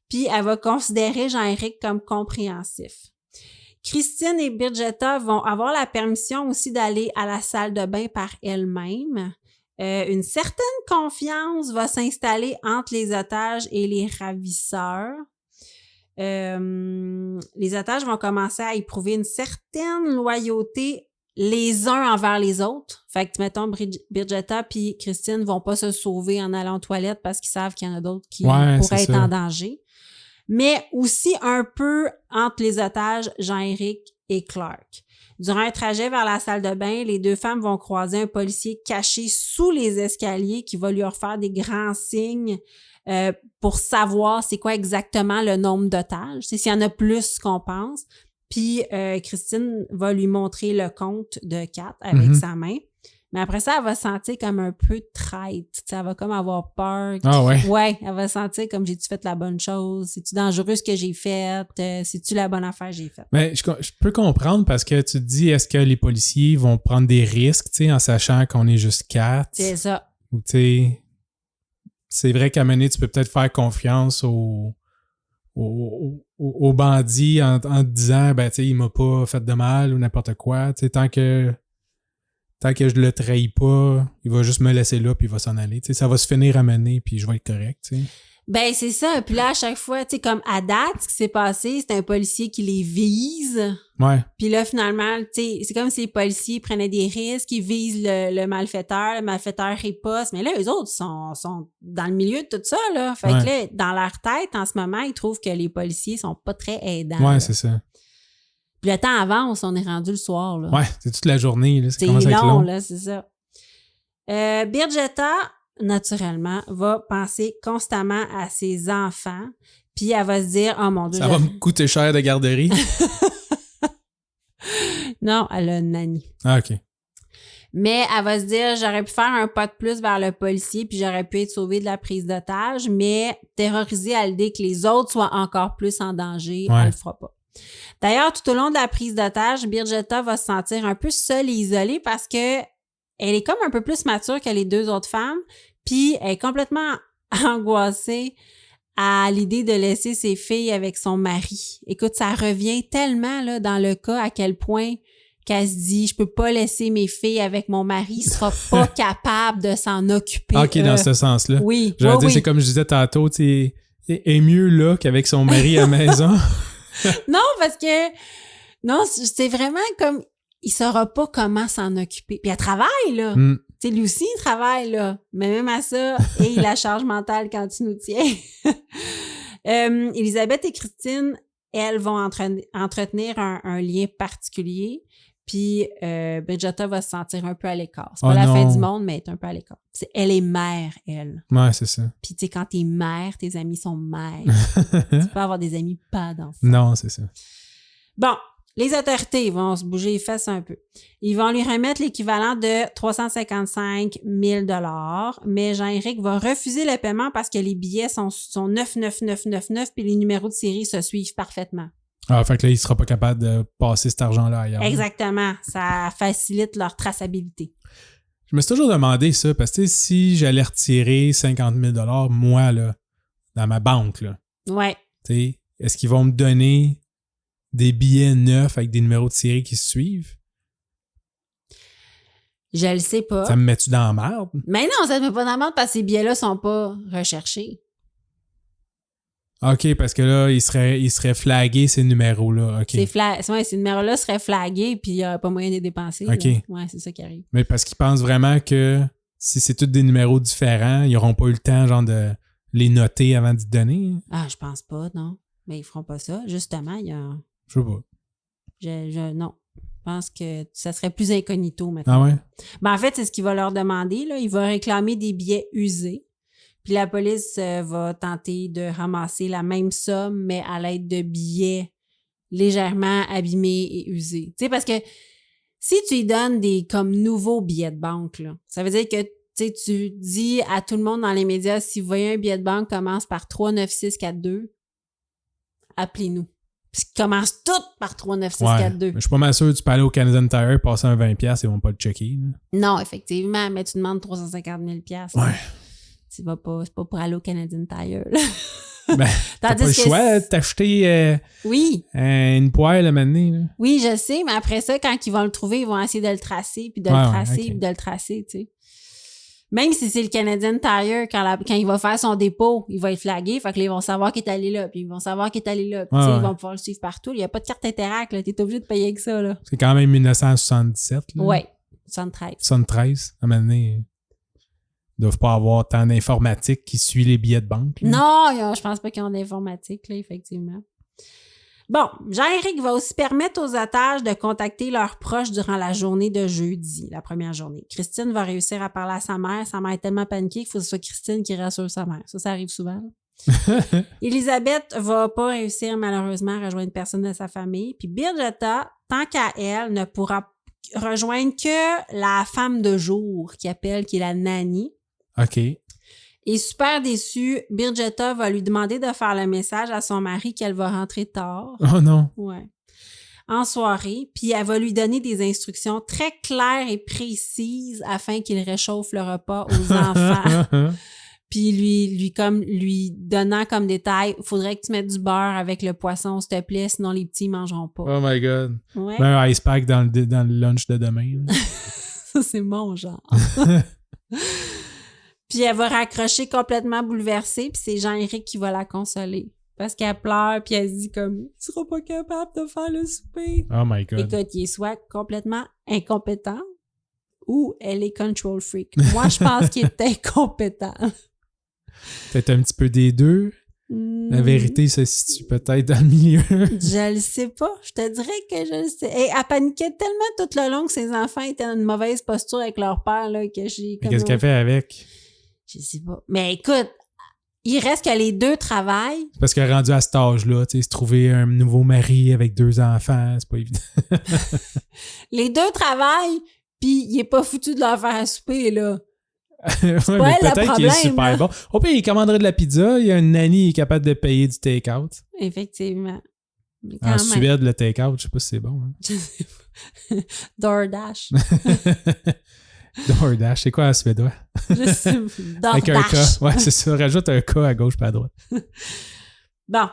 Puis elle va considérer Jean-Éric comme compréhensif. Christine et Birgitta vont avoir la permission aussi d'aller à la salle de bain par elles-mêmes. Une certaine confiance va s'installer entre les otages et les ravisseurs. Les otages vont commencer à éprouver une certaine loyauté les uns envers les autres. Fait que, mettons, Bridgetta puis Christine vont pas se sauver en allant aux toilettes parce qu'ils savent qu'il y en a d'autres qui pourraient être en danger. Mais aussi un peu entre les otages, Jean-Éric et Clark. Durant un trajet vers la salle de bain, les deux femmes vont croiser un policier caché sous les escaliers qui va lui refaire des grands signes pour savoir c'est quoi exactement le nombre d'otages. C'est s'il y en a plus qu'on pense. Puis Christine va lui montrer le compte de 4 avec sa main. Mais après ça, elle va se sentir comme un peu traite. Elle va comme avoir peur. Ah ouais? Ouais, elle va se sentir comme j'ai-tu fait la bonne chose? C'est-tu dangereux ce que j'ai fait? C'est-tu la bonne affaire que j'ai faite? Mais je peux comprendre parce que tu te dis, est-ce que les policiers vont prendre des risques, tu sais, en sachant qu'on est juste 4? C'est ça. Ou tu sais, c'est vrai qu'à un moment donné, tu peux peut-être faire confiance aux bandits en te disant, ben, tu sais, il m'a pas fait de mal ou n'importe quoi. Tu sais, tant que je le trahis pas, il va juste me laisser là puis il va s'en aller. Tu sais, ça va se finir à mener puis je vais être correct, tu sais. Ben, c'est ça. Puis là, à chaque fois, tu sais, comme à date, ce qui s'est passé, c'est un policier qui les vise. Ouais. Puis là, finalement, tu sais, c'est comme si les policiers prenaient des risques, ils visent le malfaiteur riposte. Mais là, eux autres sont dans le milieu de tout ça, là. Fait que là, dans leur tête, en ce moment, ils trouvent que les policiers sont pas très aidants. Ouais, là. c'est ça. Puis le temps avance, on est rendu le soir, là. Ouais, c'est toute la journée, là. Ça C'est commence à être long, long. là, c'est ça. Bridgetta, naturellement, va penser constamment à ses enfants, puis elle va se dire « Oh mon Dieu! » Ça va me coûter cher de garderie. Non, elle a une nanny. Ah, OK. Mais elle va se dire « J'aurais pu faire un pas de plus vers le policier, puis j'aurais pu être sauvée de la prise d'otage, mais terrorisée à l'idée que les autres soient encore plus en danger, elle le fera pas. » D'ailleurs, tout au long de la prise d'otage, Bridgetta va se sentir un peu seule et isolée parce que elle est comme un peu plus mature que les deux autres femmes, puis elle est complètement angoissée à l'idée de laisser ses filles avec son mari. Écoute, ça revient tellement là dans le cas à quel point qu'elle se dit « Je peux pas laisser mes filles avec mon mari, il sera pas capable de s'en occuper. » OK, dans ce sens-là. Oui. Je veux dire, c'est comme je disais tantôt, tu sais, est mieux là qu'avec son mari à la maison. Non, parce que non, c'est vraiment comme il saura pas comment s'en occuper. Puis elle travaille, là. Tu sais, lui aussi, il travaille, là. Mais même à ça, et la charge mentale quand tu nous tiens. Elisabeth et Christine, elles vont entretenir un lien particulier. Puis Bridgetta va se sentir un peu à l'écart. C'est pas la fin du monde, mais elle est un peu à l'écart. Elle est mère, elle. Ouais, c'est ça. Puis tu sais, quand t'es mère, tes amis sont mères. Tu peux avoir des amis pas d'enfants. Non, c'est ça. Bon, les autorités vont se bouger les fesses un peu. Ils vont lui remettre l'équivalent de 355 000 $, mais Jean-Éric va refuser le paiement parce que les billets sont 99999 puis les numéros de série se suivent parfaitement. Ah, fait que là, il sera pas capable de passer cet argent-là ailleurs. Exactement. Ça facilite leur traçabilité. Je me suis toujours demandé ça, parce que si j'allais retirer 50 000 $, moi, là, dans ma banque, là, ouais. Est-ce qu'ils vont me donner des billets neufs avec des numéros de série qui se suivent? Je le sais pas. Ça me met-tu dans la merde? Mais non, ça te met pas dans la merde parce que ces billets-là sont pas recherchés. OK, parce que là, il serait flagué ces numéros-là. OK. Ces numéros-là seraient flagués puis il n'y aurait pas moyen de les dépenser. OK. Là. Ouais, c'est ça qui arrive. Mais parce qu'ils pensent vraiment que si c'est tous des numéros différents, ils n'auront pas eu le temps, genre, de les noter avant d'y donner. Ah, je pense pas, non. Mais ils feront pas ça. Justement, il y a... Je sais pas. Non. Je pense que ça serait plus incognito maintenant. Ah ouais? Ben, en fait, c'est ce qu'il va leur demander. Là. Il va réclamer des billets usés. Puis la police va tenter de ramasser la même somme, mais à l'aide de billets légèrement abîmés et usés. Tu sais, parce que si tu lui donnes des comme nouveaux billets de banque, là, ça veut dire que tu dis à tout le monde dans les médias, si vous voyez un billet de banque commence par 39642, appelez-nous. Puis commence tout par 39642. Ouais, je suis pas mal sûr que tu peux aller au Canadian Tire, passer un 20$, ils vont pas le checker. Là. Non, effectivement, mais tu demandes 350 000$. Ouais. Tu vas pas, c'est pas pour aller au Canadian Tire. Là. Ben, t'as pas le choix de t'acheter oui. Une poêle à m'amener. Oui, je sais, mais après ça, quand ils vont le trouver, ils vont essayer de le tracer, puis de le tracer, puis de le tracer, tu sais. Même si c'est le Canadian Tire, quand il va faire son dépôt, il va être flagué. Fait que là, ils vont savoir qu'il est allé là. Puis ils vont savoir qu'il est allé là. Puis ils vont pouvoir le suivre partout. Il n'y a pas de carte Interac. Là. T'es obligé de payer avec ça. Là. C'est quand même 1977. Là. Ouais. 73. 73. À un moment donné, ils doivent pas avoir tant d'informatique qui suit les billets de banque. Là. Non, je pense pas qu'ils ont d'informatique, là, effectivement. Bon, Jean-Éric va aussi permettre aux otages de contacter leurs proches durant la journée de jeudi, la première journée. Christine va réussir à parler à sa mère. Sa mère est tellement paniquée qu'il faut que ce soit Christine qui rassure sa mère. Ça arrive souvent. Elisabeth va pas réussir malheureusement à rejoindre personne de sa famille. Puis Birgitta, tant qu'à elle, ne pourra rejoindre que la femme de jour qui appelle, qui est la nanny. OK. Et super déçue, Birgitta va lui demander de faire le message à son mari qu'elle va rentrer tard. Oh non! Ouais. En soirée, puis elle va lui donner des instructions très claires et précises afin qu'il réchauffe le repas aux enfants. Puis lui donnant comme détail, faudrait que tu mettes du beurre avec le poisson, s'il te plaît, sinon les petits mangeront pas. Oh my God! Ouais. Ben, un ice pack dans le lunch de demain. Ça, c'est mon genre. Puis elle va raccrocher complètement bouleversée, puis c'est Jean-Éric qui va la consoler. Parce qu'elle pleure, puis elle se dit comme « Il sera pas capable de faire le souper. » Oh my God. Écoute, il est soit complètement incompétent ou elle est control freak. Moi, je pense qu'il est incompétent. Peut-être un petit peu des deux. La vérité se situe peut-être dans le milieu. Je le sais pas. Je te dirais que je le sais. Et elle paniquait tellement tout le long que ses enfants étaient dans une mauvaise posture avec leur père, là, que j'ai comme... Qu'est-ce qu'elle fait avec? Je sais pas. Mais écoute, il reste que les deux travaillent. Parce qu'elle est rendue à cet âge-là, tu sais, se trouver un nouveau mari avec 2 enfants, c'est pas évident. Les deux travaillent, puis il est pas foutu de leur faire à souper, là. Ouais, mais peut-être qu'il est super bon. Au pire, il commanderait de la pizza, il y a une nanny qui est capable de payer du take-out. Effectivement. Mais en Suède, le take-out, je sais pas si c'est bon. Hein. Je sais pas. DoorDash. DoorDash, c'est quoi en suédois? Je sais pas. Avec un K. Ouais, c'est ça. Rajoute un K à gauche pas à droite. Bon.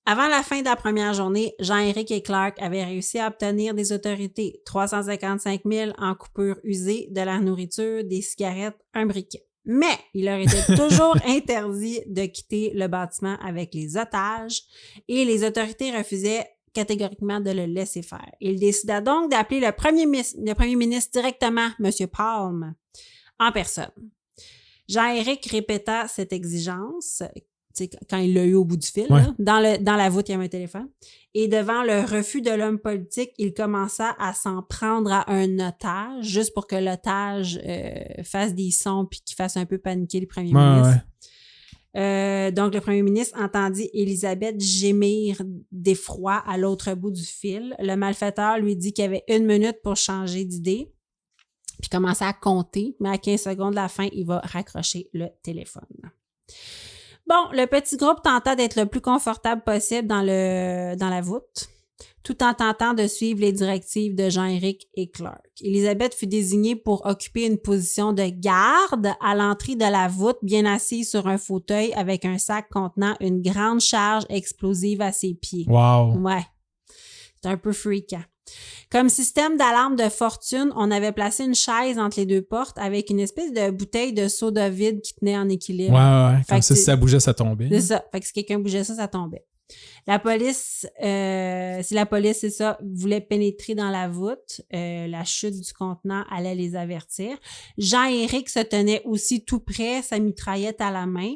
Avant la fin de la première journée, Jean-Éric et Clark avaient réussi à obtenir des autorités 355 000 en coupures usées, de la nourriture, des cigarettes, un briquet. Mais il leur était toujours interdit de quitter le bâtiment avec les otages et les autorités refusaient catégoriquement de le laisser faire. Il décida donc d'appeler le premier ministre directement, M. Palm, en personne. Jean-Éric répéta cette exigence, quand il l'a eu au bout du fil, ouais. Là, dans la voûte, il y avait un téléphone. Et devant le refus de l'homme politique, il commença à s'en prendre à un otage, juste pour que l'otage fasse des sons puis qu'il fasse un peu paniquer le premier ministre. Ouais. Donc, le premier ministre entendit Elisabeth gémir d'effroi à l'autre bout du fil. Le malfaiteur lui dit qu'il y avait 1 minute pour changer d'idée, puis commençait à compter, mais à 15 secondes de la fin, il va raccrocher le téléphone. Bon, le petit groupe tenta d'être le plus confortable possible dans la voûte, tout en tentant de suivre les directives de Jean-Éric et Clark. Elisabeth fut désignée pour occuper une position de garde à l'entrée de la voûte, bien assise sur un fauteuil avec un sac contenant une grande charge explosive à ses pieds. Wow! Ouais. C'est un peu freakant. Comme système d'alarme de fortune, on avait placé une chaise entre les deux portes avec une espèce de bouteille de soda vide qui tenait en équilibre. Ouais. Comme ça, si ça bougeait, ça tombait. C'est ça. Fait que si quelqu'un bougeait ça tombait. La police, si la police, c'est ça, voulait pénétrer dans la voûte, la chute du contenant allait les avertir. Jean-Éric se tenait aussi tout près, sa mitraillette à la main.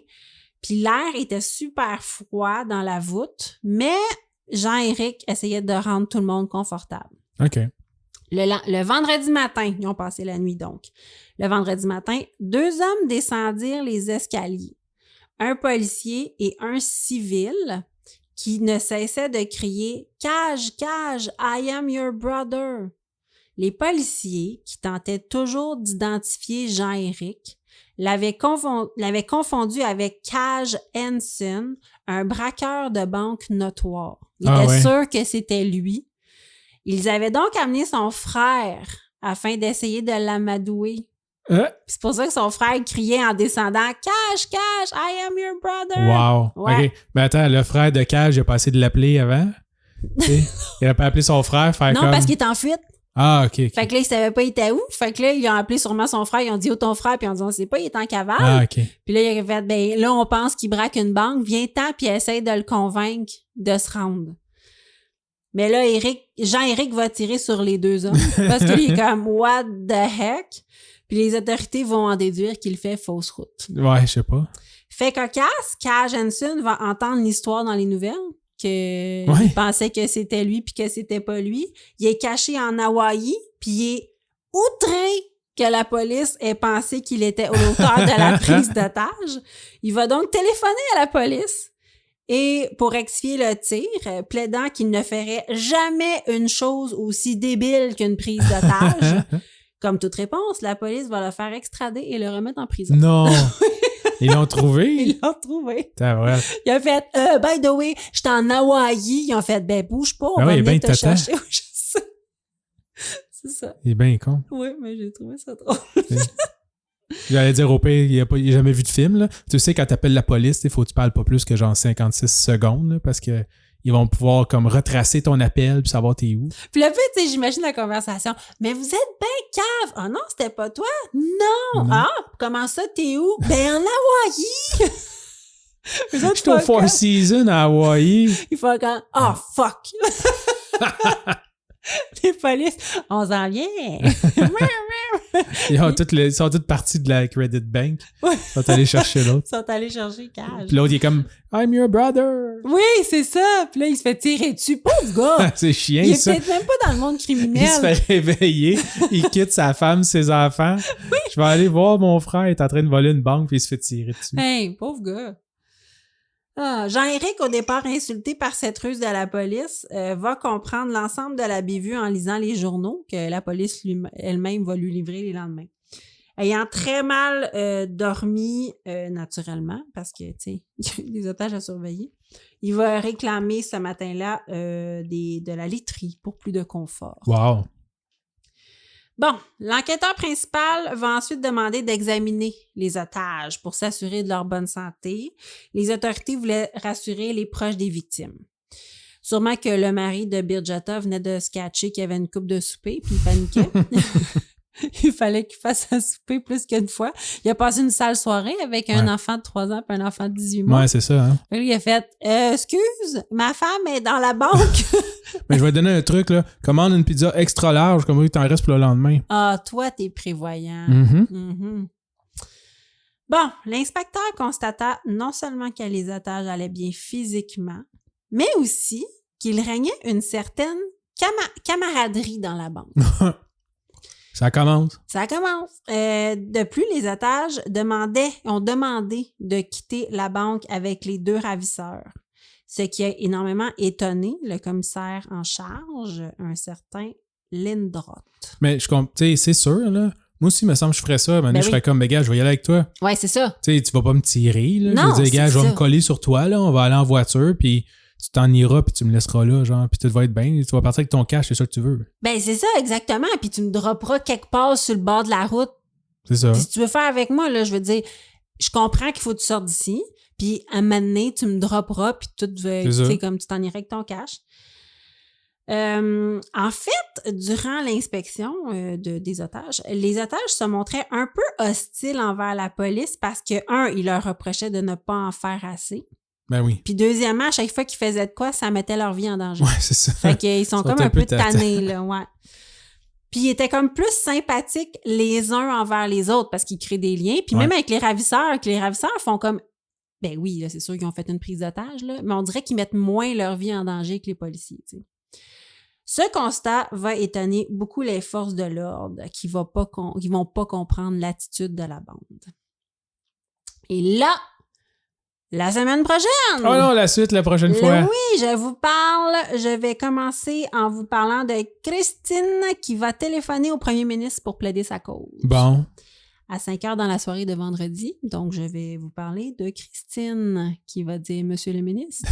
Puis l'air était super froid dans la voûte, mais Jean-Éric essayait de rendre tout le monde confortable. OK. Le vendredi matin, ils ont passé la nuit donc. Le vendredi matin, 2 hommes descendirent les escaliers. Un policier et un civil qui ne cessaient de crier « Cage, cage, I am your brother ». Les policiers, qui tentaient toujours d'identifier Jean-Éric, l'avaient confondu avec Cage Henson, un braqueur de banque notoire. Il était sûr que c'était lui. Ils avaient donc amené son frère afin d'essayer de l'amadouer. C'est pour ça que son frère criait en descendant « Cage, Cage, I am your brother ». Wow. Ouais. OK. Mais attends, le frère de Cage, il a pas essayé de l'appeler avant? Il a pas appelé son frère, faire non, comme... parce qu'il est en fuite. Ah, OK. Fait que là, il savait pas il était où. Fait que là, ils ont appelé sûrement son frère. Ils ont dit, où ton frère? Puis on dit, on sait pas, il est en cavale. Ah, OK. Puis là, il a fait, ben là, on pense qu'il braque une banque. Viens-t'en, puis essaye de le convaincre de se rendre. Mais là, Jean-Éric va tirer sur les deux hommes. Parce qu'il est comme, what the heck? Puis les autorités vont en déduire qu'il fait fausse route. Ouais, je sais pas. Fait cocasse, Kaj Jensen va entendre l'histoire dans les nouvelles. Il pensait que c'était lui puis que c'était pas lui. Il est caché en Hawaï puis il est outré que la police ait pensé qu'il était l'auteur de la prise d'otage. Il va donc téléphoner à la police et pour rectifier le tir, plaidant qu'il ne ferait jamais une chose aussi débile qu'une prise d'otage. Comme toute réponse, la police va le faire extrader et le remettre en prison. Non! Ils l'ont trouvé? Ils l'ont trouvé. T'as vrai. Il a fait, by the way, j'étais en Hawaï. Ils ont fait, ben bouge pas, on va venir te chercher. Je sais. C'est ça. Il est bien con. Oui, mais j'ai trouvé ça drôle. J'allais dire au pire, il a jamais vu de film. Là. Tu sais, quand t'appelles la police, il faut que tu parles pas plus que genre 56 secondes là, parce que ils vont pouvoir comme retracer ton appel puis savoir t'es où. Puis là, tu sais, j'imagine la conversation. Mais vous êtes bien cave. Ah non, c'était pas toi? Non. Ah, comment ça, t'es où? Ben, en Hawaï. Je suis au Four Seasons à Hawaï. Il faut quand... Oh, fuck. Les polices, on s'en vient. Ils sont toutes partis de la Credit Bank. Ouais. Ils sont allés chercher l'autre. Ils sont allés chercher Kaj. Puis l'autre, il est comme « I'm your brother! » Oui, c'est ça. Puis là, il se fait tirer dessus. Pauvre gars! C'est chiant, Il est ça. peut-être même pas dans le monde criminel. Il se fait réveiller. Il quitte sa femme, ses enfants. Oui. Je vais aller voir mon frère. Il est en train de voler une banque puis il se fait tirer dessus. Hey, pauvre gars! Ah, Jean-Éric, au départ insulté par cette ruse de la police, va comprendre l'ensemble de la bévue en lisant les journaux que la police elle-même va lui livrer les lendemains. Ayant très mal dormi, naturellement, parce que, tu sais, il y a des otages à surveiller, il va réclamer ce matin-là de la laiterie pour plus de confort. Wow! Bon, l'enquêteur principal va ensuite demander d'examiner les otages pour s'assurer de leur bonne santé. Les autorités voulaient rassurer les proches des victimes. Sûrement que le mari de Birgitta venait de se catcher qu'il y avait une coupe de souper, puis il paniquait. Il fallait qu'il fasse un souper plus qu'une fois. Il a passé une sale soirée avec un enfant de 3 ans et un enfant de 18 mois. Ouais, c'est ça. Hein? Puis il a fait « Excuse, ma femme est dans la banque. » Mais je vais te donner un truc, là. Commande une pizza extra large, comme il t'en reste pour le lendemain. Ah, toi, t'es prévoyant. Mm-hmm. Mm-hmm. Bon, l'inspecteur constata non seulement que les otages allaient bien physiquement, mais aussi qu'il régnait une certaine camaraderie dans la banque. Ça commence. Ça commence. De plus, les otages ont demandé de quitter la banque avec les 2 ravisseurs, ce qui a énormément étonné le commissaire en charge, un certain Lindroth. Mais tu sais, c'est sûr, là. Moi aussi, il me semble que je ferais ça. Maintenant, je ferais comme, gars, je vais y aller avec toi. Ouais, c'est ça. Tu sais, tu vas pas me tirer, là. Non, je veux dire, gars, je vais ça. me coller sur toi, là. On va aller en voiture, puis tu t'en iras, puis tu me laisseras là, genre, puis tout va être bien. Tu vas partir avec ton cash, c'est ça que tu veux. Ben, c'est ça, exactement. Puis tu me dropperas quelque part sur le bord de la route. C'est ça. Puis si tu veux faire avec moi, là, je veux dire, je comprends qu'il faut que tu sortes d'ici, puis à un moment donné, tu me dropperas, puis tout va, tu sais, comme tu t'en irais avec ton cash. En fait, durant l'inspection des otages, les otages se montraient un peu hostiles envers la police parce que, ils leur reprochaient de ne pas en faire assez. Ben oui. Puis deuxièmement, à chaque fois qu'ils faisaient de quoi, ça mettait leur vie en danger. Ouais, c'est ça. Fait qu'ils sont comme un peu tannés, là, ouais. Puis ils étaient comme plus sympathiques les uns envers les autres parce qu'ils créent des liens. Puis même avec les ravisseurs, que les ravisseurs font comme... Ben oui, là, c'est sûr qu'ils ont fait une prise d'otage, là, mais on dirait qu'ils mettent moins leur vie en danger que les policiers, tu sais. Ce constat va étonner beaucoup les forces de l'ordre qui vont pas comprendre l'attitude de la bande. Et là, la semaine prochaine! Oh non, la suite, la prochaine fois. Oui, je vais commencer en vous parlant de Christine qui va téléphoner au premier ministre pour plaider sa cause. Bon. À 5h dans la soirée de vendredi. Donc, je vais vous parler de Christine qui va dire « Monsieur le ministre,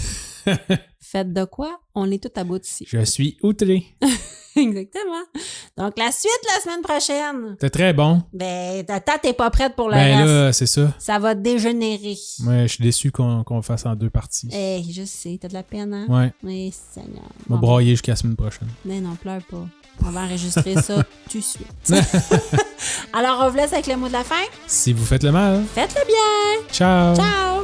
faites de quoi? On est tout à bout ici. » Je suis outré. Exactement. Donc, la suite la semaine prochaine. C'est très bon. Ben, t'es pas prête pour le reste. Ben là, c'est ça. Ça va dégénérer. Ouais, je suis déçu qu'on fasse en 2 parties. Je sais, t'as de la peine, hein? Ouais. Oui, Seigneur. On va brailler jusqu'à la semaine prochaine. Mais non, pleure pas. On va enregistrer ça tout de suite. Alors, on vous laisse avec le mot de la fin. Si vous faites le mal, Faites-le bien. ciao! Ciao!